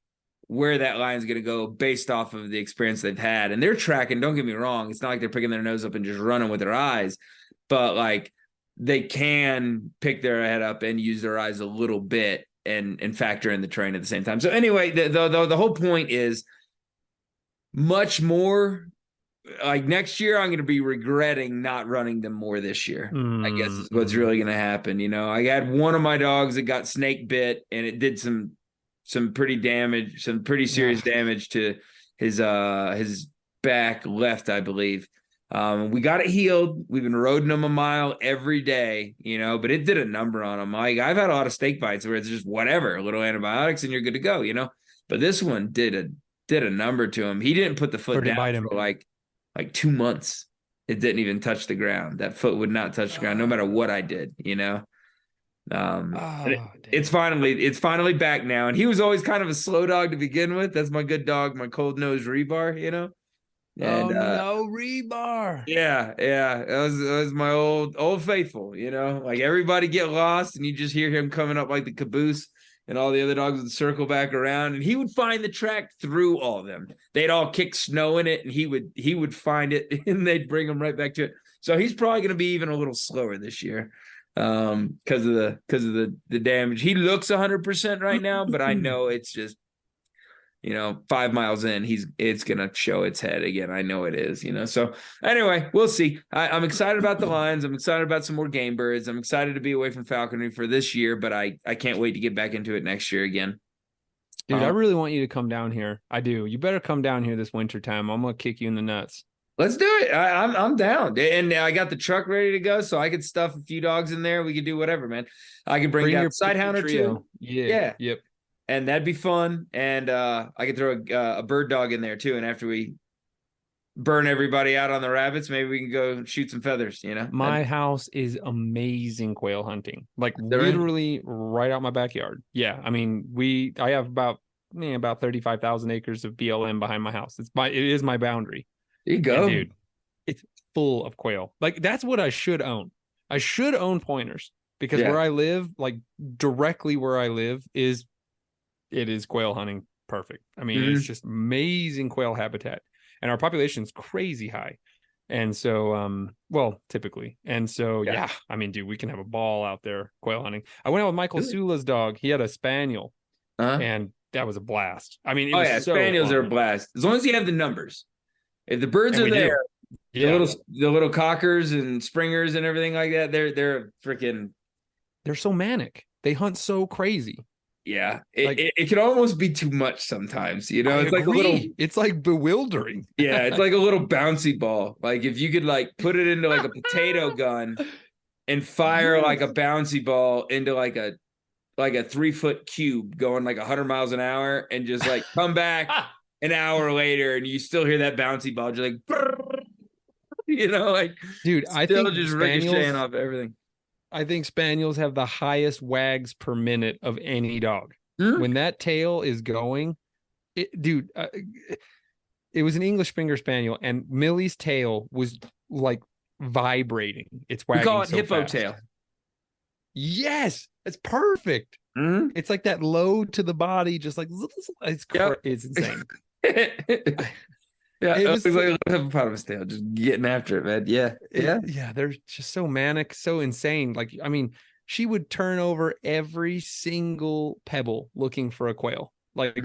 where that line's going to go based off of the experience they've had. And they're tracking. Don't get me wrong. It's not like they're picking their nose up and just running with their eyes, but like they can pick their head up and use their eyes a little bit and factor in the terrain at the same time. So anyway, the whole point is, much more like next year, I'm going to be regretting not running them more this year. I guess is what's really going to happen. I had one of my dogs that got snake bit, and it did some pretty serious damage to his back left, I believe. We got it healed. We've been roading them a mile every day, but it did a number on them. Like I've had a lot of snake bites where it's just whatever, a little antibiotics and you're good to go, but this one did a number to him. He didn't put the foot down for like 2 months. It didn't even touch the ground. That foot would not touch the ground no matter what I did, it's finally back now. And he was always kind of a slow dog to begin with. That's my good dog, my cold nose rebar, And, no rebar. Yeah. It was my old faithful, like everybody get lost and you just hear him coming up like the caboose and all the other dogs would circle back around and he would find the track through all of them. They'd all kick snow in it and he would find it and they'd bring him right back to it. So he's probably going to be even a little slower this year because of the damage. He looks 100% right now, but I know it's just 5 miles in, it's gonna show its head again. I know it is, So anyway, we'll see. I'm excited about the lions. I'm excited about some more game birds. I'm excited to be away from falconry for this year, but I can't wait to get back into it next year again. Dude, I really want you to come down here. I do. You better come down here this winter time. I'm gonna kick you in the nuts. Let's do it. I'm down, and I got the truck ready to go, so I could stuff a few dogs in there. We could do whatever, man. I could bring down a sidehound or two. Yeah. Yep. And that'd be fun. And I could throw a bird dog in there too. And after we burn everybody out on the rabbits, maybe we can go shoot some feathers, My house is amazing quail hunting. Like literally right out my backyard. Yeah. I mean, I have about 35,000 acres of BLM behind my house. It is my boundary. There you go. And dude, it's full of quail. Like that's what I should own. I should own pointers because where I live, like directly where I live it is quail hunting perfect. I mean, it's just amazing quail habitat. And our population is crazy high. And so, typically. And so, yeah, I mean, dude, we can have a ball out there quail hunting. I went out with Michael Sula's dog. He had a spaniel. And that was a blast. I mean, spaniels are a blast. As long as you have the numbers. If the birds are there, the little cockers and springers and everything like that, they're so manic. They hunt so crazy. Yeah, it can almost be too much sometimes, It's like a little. It's like bewildering. Yeah, it's like a little bouncy ball. Like if you could like put it into like a potato gun and fire like a bouncy ball into like a 3-foot cube going like 100 miles an hour and just like come back an hour later and you still hear that bouncy ball, just like, dude, I think just ricocheting off everything. I think spaniels have the highest wags per minute of any dog. When that tail is going, it was an English Springer Spaniel, and Millie's tail was like vibrating. It's wagging. We call it so hippo fast. tail. Yes, it's perfect. It's like that low to the body, just like it's insane. Yeah, it was like a hippopotamus tail, just getting after it, man. Yeah. They're just so manic, so insane. Like, I mean, she would turn over every single pebble looking for a quail. Like,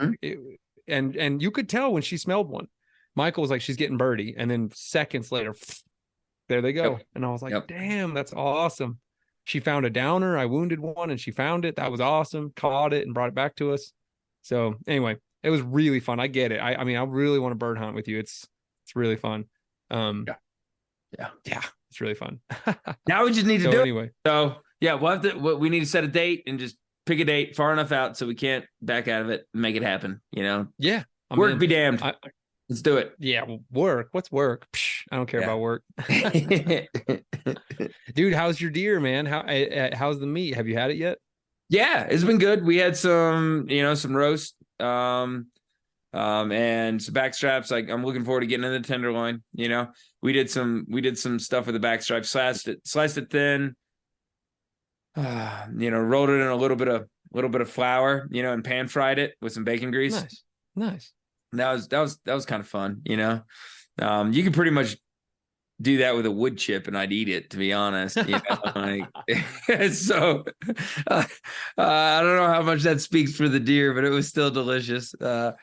and you could tell when she smelled one. Michael was like, she's getting birdie, and then seconds later, there they go. And I was like, damn, that's awesome. She found a downer. I wounded one, and she found it. That was awesome. Caught it and brought it back to us. So anyway. It was really fun. I get it. I mean, I really want to bird hunt with you. It's really fun. Yeah, it's really fun. Now we just need to do anyway. It. So yeah, we need to set a date and just pick a date far enough out so we can't back out of it and make it happen. Yeah. Work be damned. Let's do it. Yeah, work. What's work? Psh, I don't care about work. Dude, how's your deer, man? How's the meat? Have you had it yet? Yeah, it's been good. We had some roast. And some back straps. Like I'm looking forward to getting in the tenderloin. We did some stuff with the back strap, sliced it thin. Rolled it in a little bit of flour, and pan fried it with some bacon grease. Nice. That was kind of fun. You can pretty much do that with a wood chip and I'd eat it, to be honest. So I don't know how much that speaks for the deer, but it was still delicious. That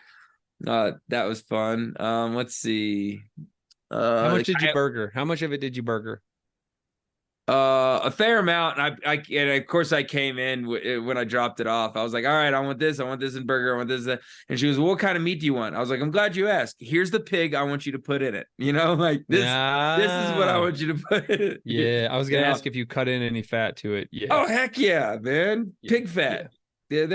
was fun. Let's see. How much did you burger? How much of it did you burger? A fair amount. And and of course I came in when I dropped it off. I was like, all right, I want this in burger. I want this. And she was, well, what kind of meat do you want? I was like, I'm glad you asked. Here's the pig I want you to put in it. Like this is what I want you to put in it. Yeah. I was going to ask if you cut in any fat to it. Yeah. Oh, heck yeah, man. Pig fat. Yeah,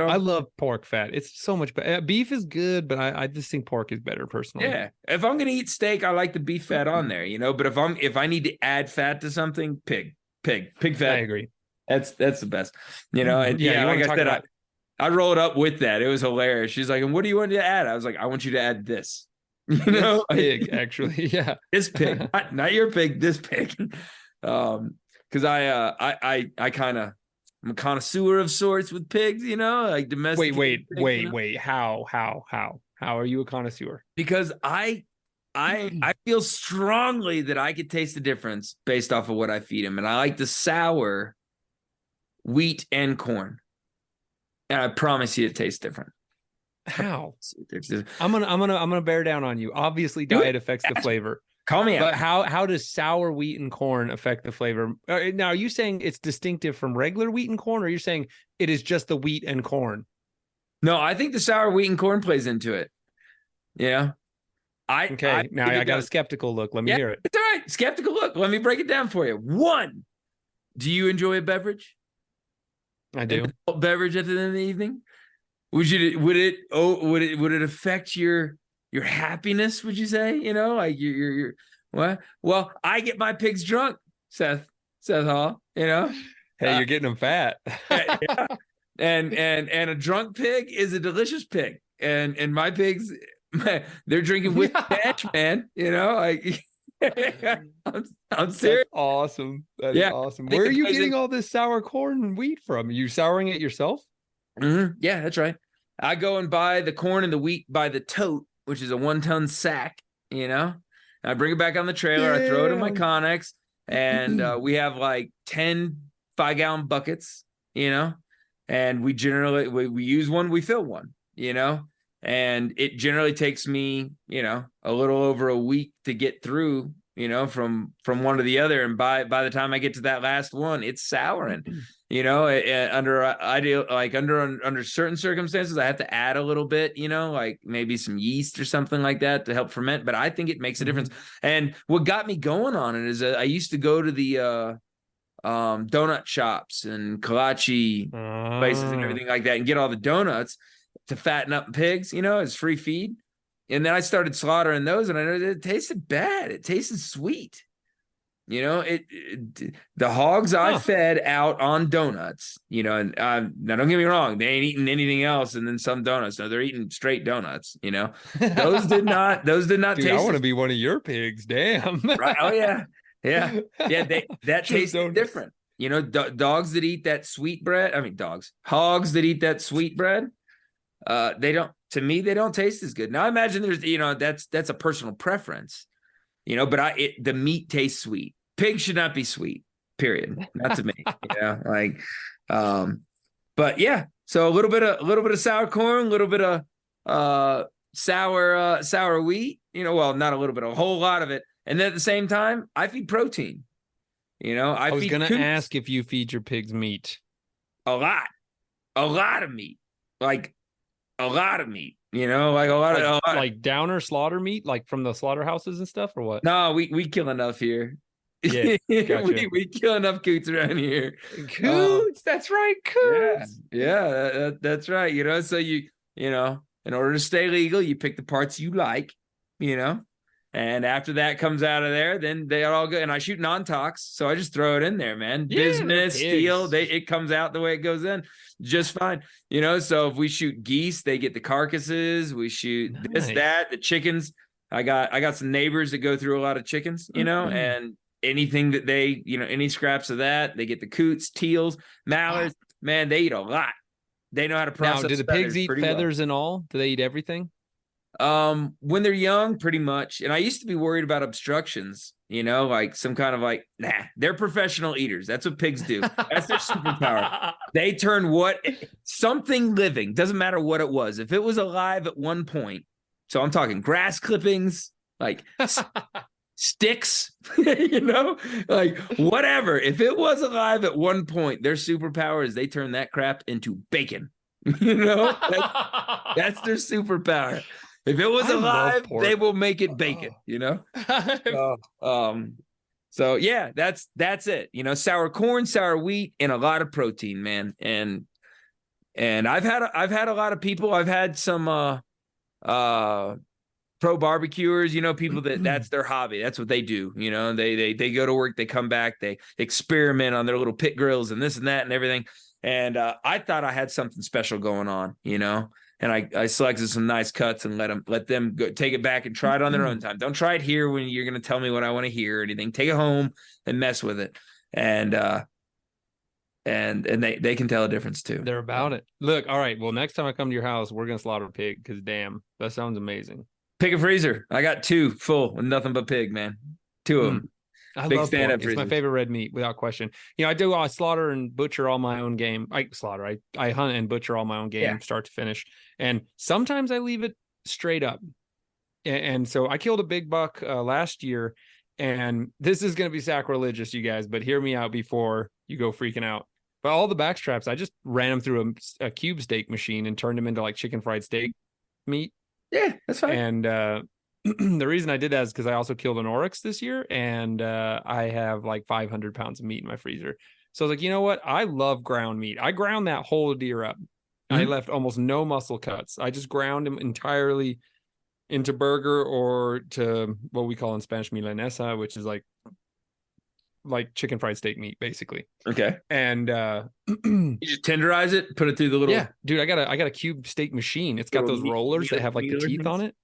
I love pork fat. It's so much better. Beef is good, but I just think pork is better personally. Yeah. If I'm gonna eat steak, I like the beef fat on there, But if I need to add fat to something, pig fat. I agree. That's the best, And like I said, I rolled up with that. It was hilarious. She's like, and what do you want to add? I was like, I want you to add this. This pig, actually, yeah. This pig, not your pig. This pig. Because I'm a connoisseur of sorts with pigs, like domestic. Wait. How are you a connoisseur? Because I feel strongly that I could taste the difference based off of what I feed him. And I like the sour wheat and corn. And I promise you it tastes different. How? I'm gonna bear down on you. Obviously, diet affects the flavor. Call me out. But how does sour wheat and corn affect the flavor? Now, are you saying it's distinctive from regular wheat and corn, or are you saying it is just the wheat and corn? No, I think the sour wheat and corn plays into it. Yeah. I got a skeptical look. Let me hear it. It's all right. Skeptical look. Let me break it down for you. 1, do you enjoy a beverage? I do. A beverage at the end of the evening? Would it affect your happiness, would you say? Like you're what? Well, I get my pigs drunk, Seth Hall, Hey, you're getting them fat. Yeah. And a drunk pig is a delicious pig. And my pigs, they're drinking with batch, man. Like I'm serious. That's awesome. That is awesome. Where are you getting all this sour corn and wheat from? Are you souring it yourself? Mm-hmm. Yeah, that's right. I go and buy the corn and the wheat by the tote, which is a 1-ton sack, I bring it back on the trailer. I throw it in my Connex, and we have like 10 5-gallon buckets, and we generally, we use one, we fill one, and it generally takes me, a little over a week to get through, from one to the other. And by the time I get to that last one, it's souring. Under certain circumstances, I have to add a little bit, like maybe some yeast or something like that to help ferment. But I think it makes a difference. And what got me going on it is I used to go to the donut shops and kolache places and everything like that and get all the donuts to fatten up pigs, as free feed. And then I started slaughtering those, and I know it tasted bad. It tasted sweet. The hogs I fed out on donuts, and now don't get me wrong, they ain't eating anything else. And then some donuts, no, they're eating straight donuts, those did not Dude, taste. I want to be one of your pigs. Damn. Right. Oh yeah. Yeah. Yeah. That tastes different. Dogs that eat that sweet bread. I mean, hogs that eat that sweet bread. They don't taste as good. Now I imagine there's, that's a personal preference. But the meat tastes sweet. Pigs should not be sweet, period. Not to me. But yeah. So a little bit of sour corn, a little bit of sour wheat, well, not a little bit, a whole lot of it. And then at the same time, I feed protein. I was going to ask if you feed your pigs meat. A lot of meat, like a lot of meat. Like a lot like downer slaughter meat, like from the slaughterhouses and stuff, or what? No, we kill enough here. Yeah, gotcha. we kill enough coots around here. Coots, that's right, coots. Yeah, that's right. So in order to stay legal, you pick the parts you like, and after that comes out of there, then they are all good. And I shoot non-tox, so I just throw it in there, man. Yeah, Business, steel, it comes out the way it goes in, just fine. So if we shoot geese, they get the carcasses. We shoot this, that, the chickens. I got some neighbors that go through a lot of chickens, and anything that they, any scraps of that, they get the coots, teals, mallards. Man, they eat a lot. They know how to process. Now, do the pigs eat feathers and all? Do they eat everything? When they're young, pretty much. And I used to be worried about obstructions, like some kind of they're professional eaters. That's what pigs do. That's their superpower. They turn something living, doesn't matter what it was. If it was alive at one point, so I'm talking grass clippings, like sticks, like whatever. If it was alive at one point, their superpower is they turn that crap into bacon. That's their superpower. If it was alive, they will make it bacon, So yeah, that's it. Sour corn, sour wheat, and a lot of protein, man. And I've had a lot of people. I've had some pro barbecuers, people that's their hobby. That's what they do. They go to work, they come back, they experiment on their little pit grills and this and that and everything. And I thought I had something special going on, and I selected some nice cuts and let them go take it back and try it on their own time. Don't try it here when you're going to tell me what I want to hear or anything. Take it home and mess with it. And they can tell a difference too. They're about it. Look, all right. Well, next time I come to your house, we're going to slaughter a pig because damn, that sounds amazing. Pick a freezer. I got 2 full with nothing but pig, man. 2 of them. I love pork. It's my favorite red meat without question. I slaughter and butcher all my own game. I hunt and butcher all my own game start to finish. And sometimes I leave it straight up. And so I killed a big buck last year, and this is going to be sacrilegious, you guys, but hear me out before you go freaking out. But all the back straps, I just ran them through a cube steak machine and turned them into like chicken fried steak meat. Yeah, that's fine. And the reason I did that is because I also killed an oryx this year, and I have like 500 pounds of meat in my freezer. So I was like, you know what? I love ground meat. I ground that whole deer up. I left almost no muscle cuts. I just ground him entirely into burger or to what we call in Spanish milanesa, which is like chicken fried steak meat, basically. Okay. And you just tenderize it, put it through the little. Yeah, dude, I got a cube steak machine. It's got those rollers that have like the teeth on it.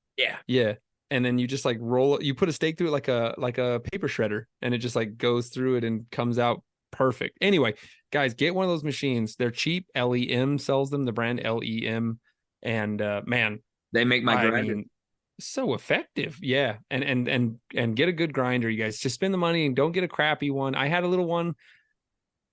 Yeah. And then you just like roll it. You put a steak through it like a paper shredder, and it just like goes through it and comes out perfect. Anyway, guys, get one of those machines. They're cheap. LEM sells them, the brand LEM, and man, they make my grinder so effective. Yeah, and get a good grinder, you guys. Just spend the money and don't get a crappy one. I had a little one.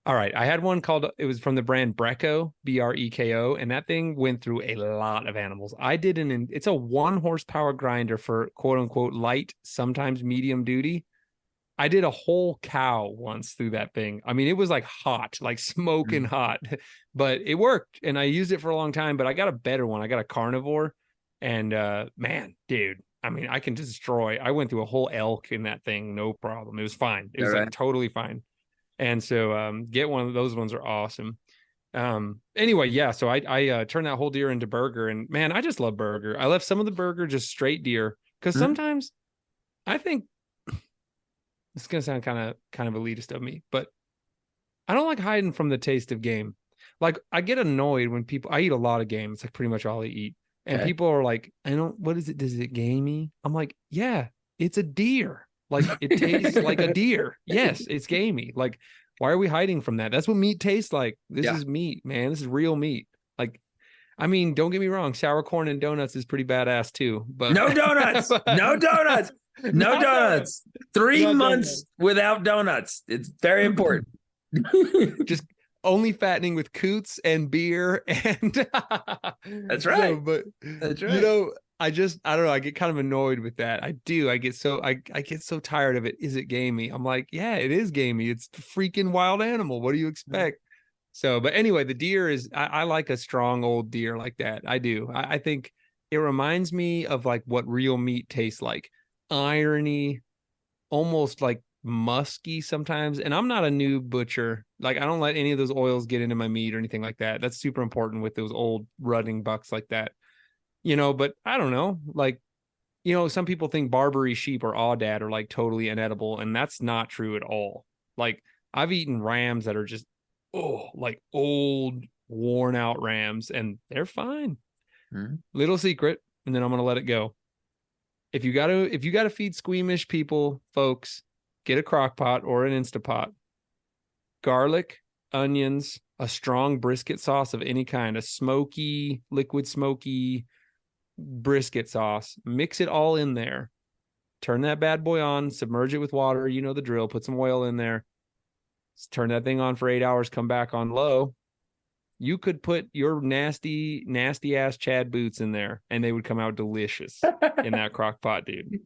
All right, I had one it was from the brand Breko, Breko, and that thing went through a lot of animals. I did it's a 1 horsepower grinder for quote unquote light, sometimes medium duty. I did a whole cow once through that thing. I mean, it was like hot, like smoking hot, but it worked, and I used it for a long time. But I got a better one. I got a carnivore, and man, dude, I mean, I can destroy. I went through a whole elk in that thing, no problem. It was fine. It was like totally fine. And so get one of those. Ones are awesome. Anyway, yeah, so I turned that whole deer into burger, and man, I just love burger. I left some of the burger just straight deer because sometimes I think it's gonna sound kind of elitist of me, but I don't like hiding from the taste of game. Like, I get annoyed when I eat a lot of game. It's like pretty much all I eat. And people are like, what is it? Does it gamey? I'm like, yeah, it's a deer. Like, it tastes like a deer. Yes, it's gamey. Like, why are we hiding from that? That's what meat tastes like. This is meat, man. This is real meat. Like, I mean, don't get me wrong. Sour corn and donuts is pretty badass too. But no donuts. No donuts. No donuts. 3 months without donuts. It's very important. Just only fattening with coots and beer and that's right. That's right. I don't know. I get kind of annoyed with that. I do. I get so tired of it. Is it gamey? I'm like, yeah, it is gamey. It's a freaking wild animal. What do you expect? So, but anyway, the deer is, I like a strong old deer like that. I do. I think it reminds me of like what real meat tastes like. Irony, almost like musky sometimes. And I'm not a new butcher. Like, I don't let any of those oils get into my meat or anything like that. That's super important with those old rutting bucks like that. But I don't know, like, some people think Barbary sheep or aoudad are like totally inedible, and that's not true at all. Like, I've eaten rams that are just, like old, worn out rams, and they're fine. Little secret, and then I'm going to let it go. If you got to feed squeamish people, folks, get a crock pot or an Instapot. Garlic, onions, a strong brisket sauce of any kind, a smoky, liquid smoky brisket sauce, mix it all in there, turn that bad boy on, submerge it with water, the drill, put some oil in there, turn that thing on for 8 hours, come back on low. You could put your nasty ass Chad boots in there and they would come out delicious in that crock pot, dude.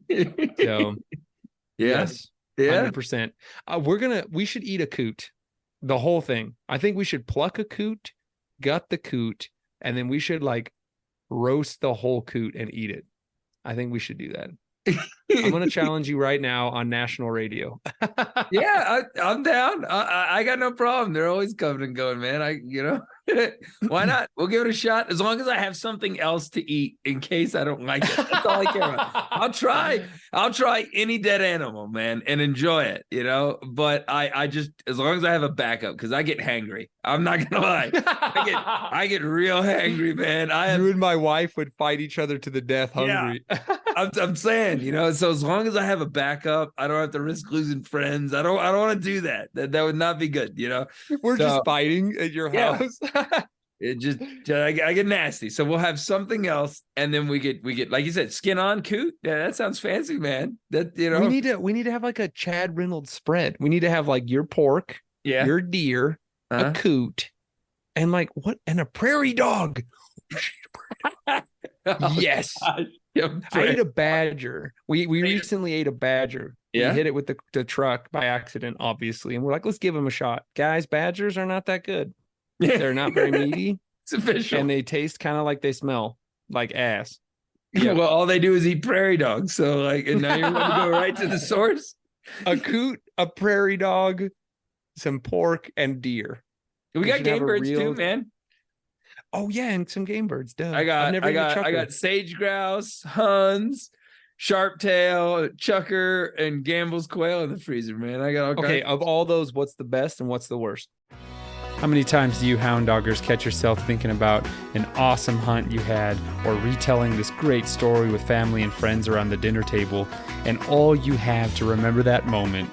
So Yes. Yeah. 100%. We should eat a coot, the whole thing. I think we should pluck a coot, gut the coot, and then we should like roast the whole coot and eat it. I think we should do that. I'm going to challenge you right now on national radio. Yeah, I'm down. I got no problem. They're always coming and going, man. Why not? We'll give it a shot as long as I have something else to eat in case I don't like it. That's all I care about. I'll try any dead animal, man, and enjoy it, But I just, as long as I have a backup, because I get hangry. I'm not gonna lie. I get real hangry, man. You and my wife would fight each other to the death hungry. Yeah. I'm saying, so as long as I have a backup, I don't have to risk losing friends. I don't want to do that. That would not be good, We're just fighting at your house. It just I get nasty. So we'll have something else, and then we get like you said, skin on coot. Yeah, that sounds fancy, man. That we need to have like a Chad Reynolds spread. We need to have like your pork, your deer, a coot, and like and a prairie dog. Yes. I ate a badger. We recently ate a badger. Yeah. We hit it with the truck by accident, obviously. And we're like, let's give him a shot. Guys, badgers are not that good. They're not very meaty. It's official. And they taste kind of like they smell like ass. Yeah. Well, all they do is eat prairie dogs. So and now you're going to go right to the source. A coot, a prairie dog, some pork, and deer. We got game birds too, man. Oh yeah, and some game birds. Duh. I got sage grouse, Huns, sharptail, chucker, and Gamble's quail in the freezer, man. I got all kinds. Of all those, what's the best and what's the worst? How many times do you hound doggers catch yourself thinking about an awesome hunt you had, or retelling this great story with family and friends around the dinner table, and all you have to remember that moment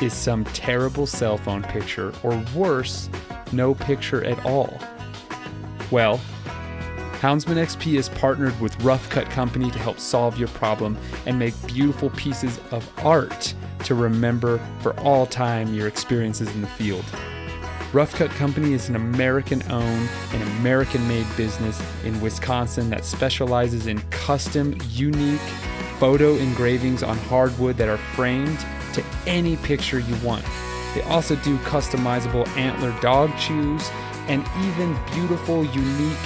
is some terrible cell phone picture, or worse, no picture at all? Well, Houndsman XP is partnered with Rough Cut Company to help solve your problem and make beautiful pieces of art to remember for all time your experiences in the field. Rough Cut Company is an American-owned and American-made business in Wisconsin that specializes in custom, unique photo engravings on hardwood that are framed to any picture you want. They also do customizable antler dog chews and even beautiful, unique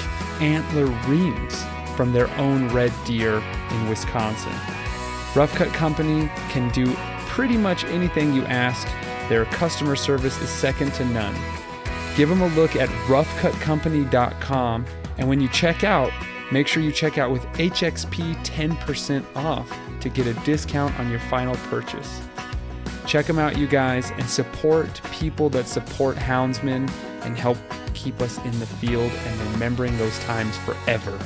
antler rings from their own red deer in Wisconsin. Rough Cut Company can do pretty much anything you ask. Their customer service is second to none. Give them a look at roughcutcompany.com, and when you check out, make sure you check out with HXP 10% off to get a discount on your final purchase. Check them out, you guys, and support people that support houndsmen and help keep us in the field and remembering those times forever.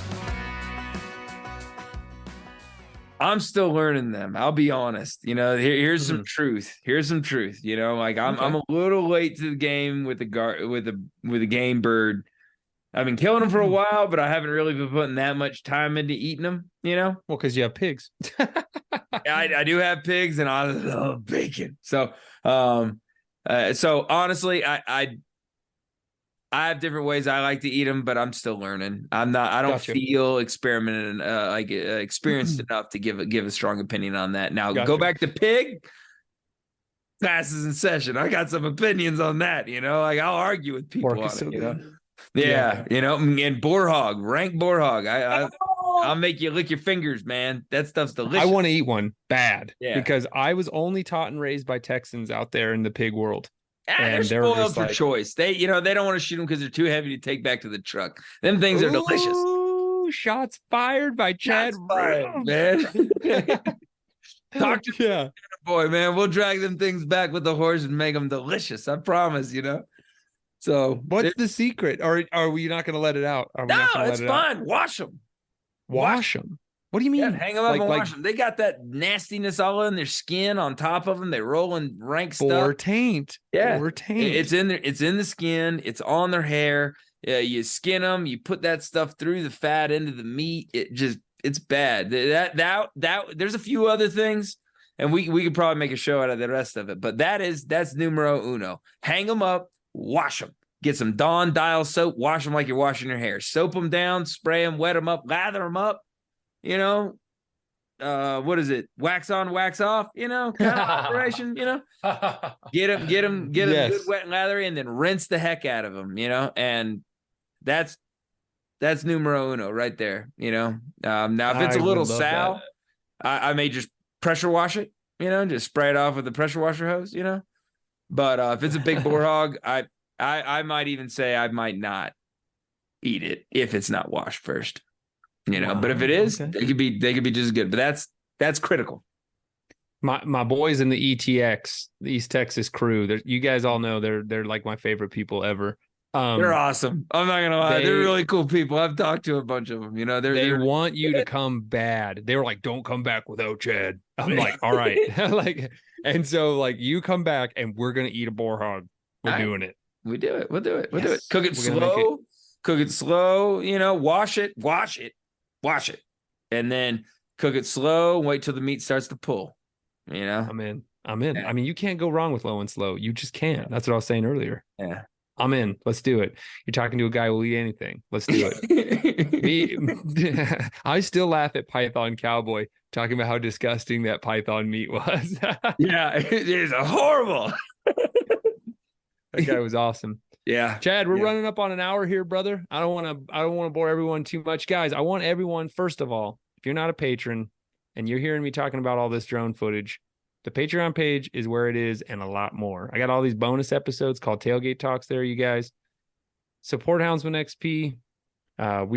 I'm still learning them. I'll be honest. Here's some truth. Here's some truth. I'm a little late to the game with the game bird. I've been killing them for a while, but I haven't really been putting that much time into eating them. Well, because you have pigs. I do have pigs, and I love bacon. So honestly, I have different ways I like to eat them, but I'm still learning. I don't feel experienced enough to give a strong opinion on that. Now go back to pig. Passes in session. I got some opinions on that. I'll argue with people on it. Yeah. And boar hog, rank boar hog. I'll make you lick your fingers, man. That stuff's delicious. I want to eat one bad because I was only taught and raised by Texans out there in the pig world. They're spoiled for choice. They don't want to shoot them because they're too heavy to take back to the truck. Them things are delicious. Shots fired by Chad, man. Talk to boy, man. We'll drag them things back with the horse and make them delicious. I promise. So what's the secret? Or are we not going to let it out? No, it's fine. Wash them. Wash them. What do you mean? Yeah, hang them up and wash them. They got that nastiness all in their skin on top of them. They roll in rank stuff. Or taint. Yeah. Or taint. It's in there. It's in the skin. It's on their hair. You skin them. You put that stuff through the fat into the meat. It's bad. That there's a few other things, and we could probably make a show out of the rest of it. But that's numero uno. Hang them up. Wash them. Get some Dawn Dial soap. Wash them like you're washing your hair. Soap them down. Spray them. Wet them up. Lather them up. what is it? Wax on, wax off, kind of operation, get them Yes. good, wet and lathery, and then rinse the heck out of them, and that's numero uno right there, Now, if it's a little sow, I may just pressure wash it, just spray it off with the pressure washer hose, But if it's a big boar hog, I might even say I might not eat it if it's not washed first, Wow, But if it is, okay. they could be just as good. But that's critical. My boys in the ETX, the East Texas crew, you guys all know they're like my favorite people ever. They're awesome. I'm not gonna lie, they're really cool people. I've talked to a bunch of them. They want you to come bad. They were like, "Don't come back without Chad." I'm like, "All right," and so you come back and we're gonna eat a boar hog. We're doing it. We do it. We'll do it. We'll Yes. do it. Cook it slow. Cook it slow. Wash it, and then cook it slow. Wait till the meat starts to pull. I'm in. Yeah. I mean, you can't go wrong with low and slow. You just can't. That's what I was saying earlier. Yeah. I'm in. Let's do it. You're talking to a guy who will eat anything. Let's do it. I still laugh at Python Cowboy talking about how disgusting that python meat was. Yeah, it is horrible. That guy was awesome. Yeah. Chad, we're running up on an hour here, brother. I don't want to bore everyone too much. Guys, I want everyone, first of all, if you're not a patron and you're hearing me talking about all this drone footage, the Patreon page is where it is and a lot more. I got all these bonus episodes called Tailgate Talks there, you guys. Support Houndsman XP. Right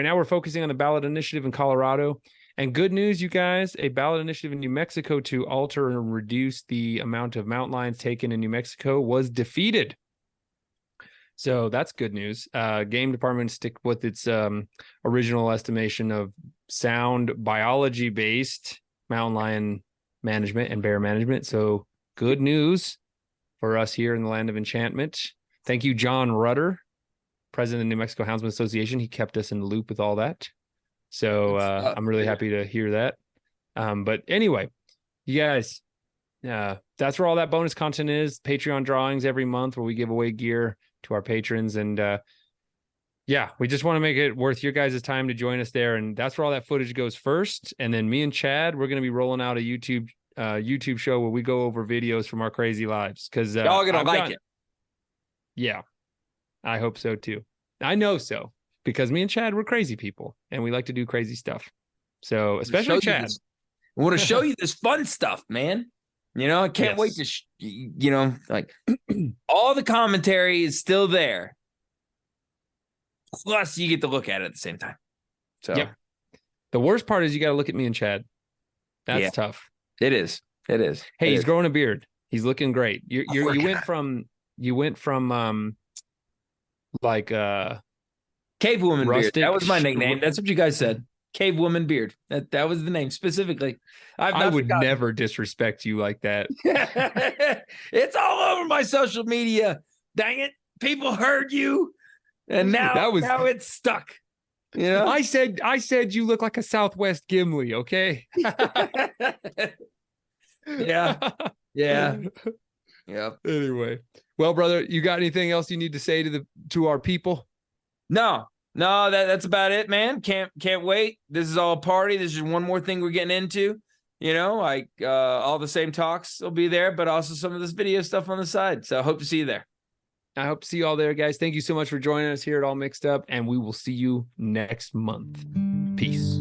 now we're focusing on the ballot initiative in Colorado. And good news, you guys, a ballot initiative in New Mexico to alter and reduce the amount of mountain lions taken in New Mexico was defeated. So that's good news. Game department stick with its original estimation of sound biology-based mountain lion management and bear management. So good news for us here in the land of enchantment. Thank you, John Rudder, president of the New Mexico Houndsman Association. He kept us in the loop with all that. So I'm really happy to hear that. But anyway, you guys, that's where all that bonus content is. Patreon drawings every month where we give away gear to our patrons. And we just want to make it worth your guys' time to join us there. And that's where all that footage goes first. And then me and Chad, we're going to be rolling out a YouTube show where we go over videos from our crazy lives. Because y'all going to like it. Yeah, I hope so too. I know so. Because me and Chad, we're crazy people and we like to do crazy stuff. So especially Chad. I want to show you this fun stuff, man. I can't wait to, all the commentary is still there. Plus you get to look at it at the same time. So the worst part is you got to look at me and Chad. That's tough. It is. Hey, he's growing a beard. He's looking great. You went from Cave Woman Beard. That was my nickname. That's what you guys said. Cave Woman Beard. That was the name specifically. I would never disrespect you like that. It's all over my social media. Dang it. People heard you. And now it's stuck. I said you look like a Southwest Gimli, okay? Yeah. Yep. Anyway. Well, brother, you got anything else you need to say to our people? No, that's about it, man. Can't wait. This is all a party. This is one more thing we're getting into. All the same talks will be there, but also some of this video stuff on the side. So I hope to see you there. I hope to see you all there, guys. Thank you so much for joining us here at All Mixed Up, and we will see you next month. Peace.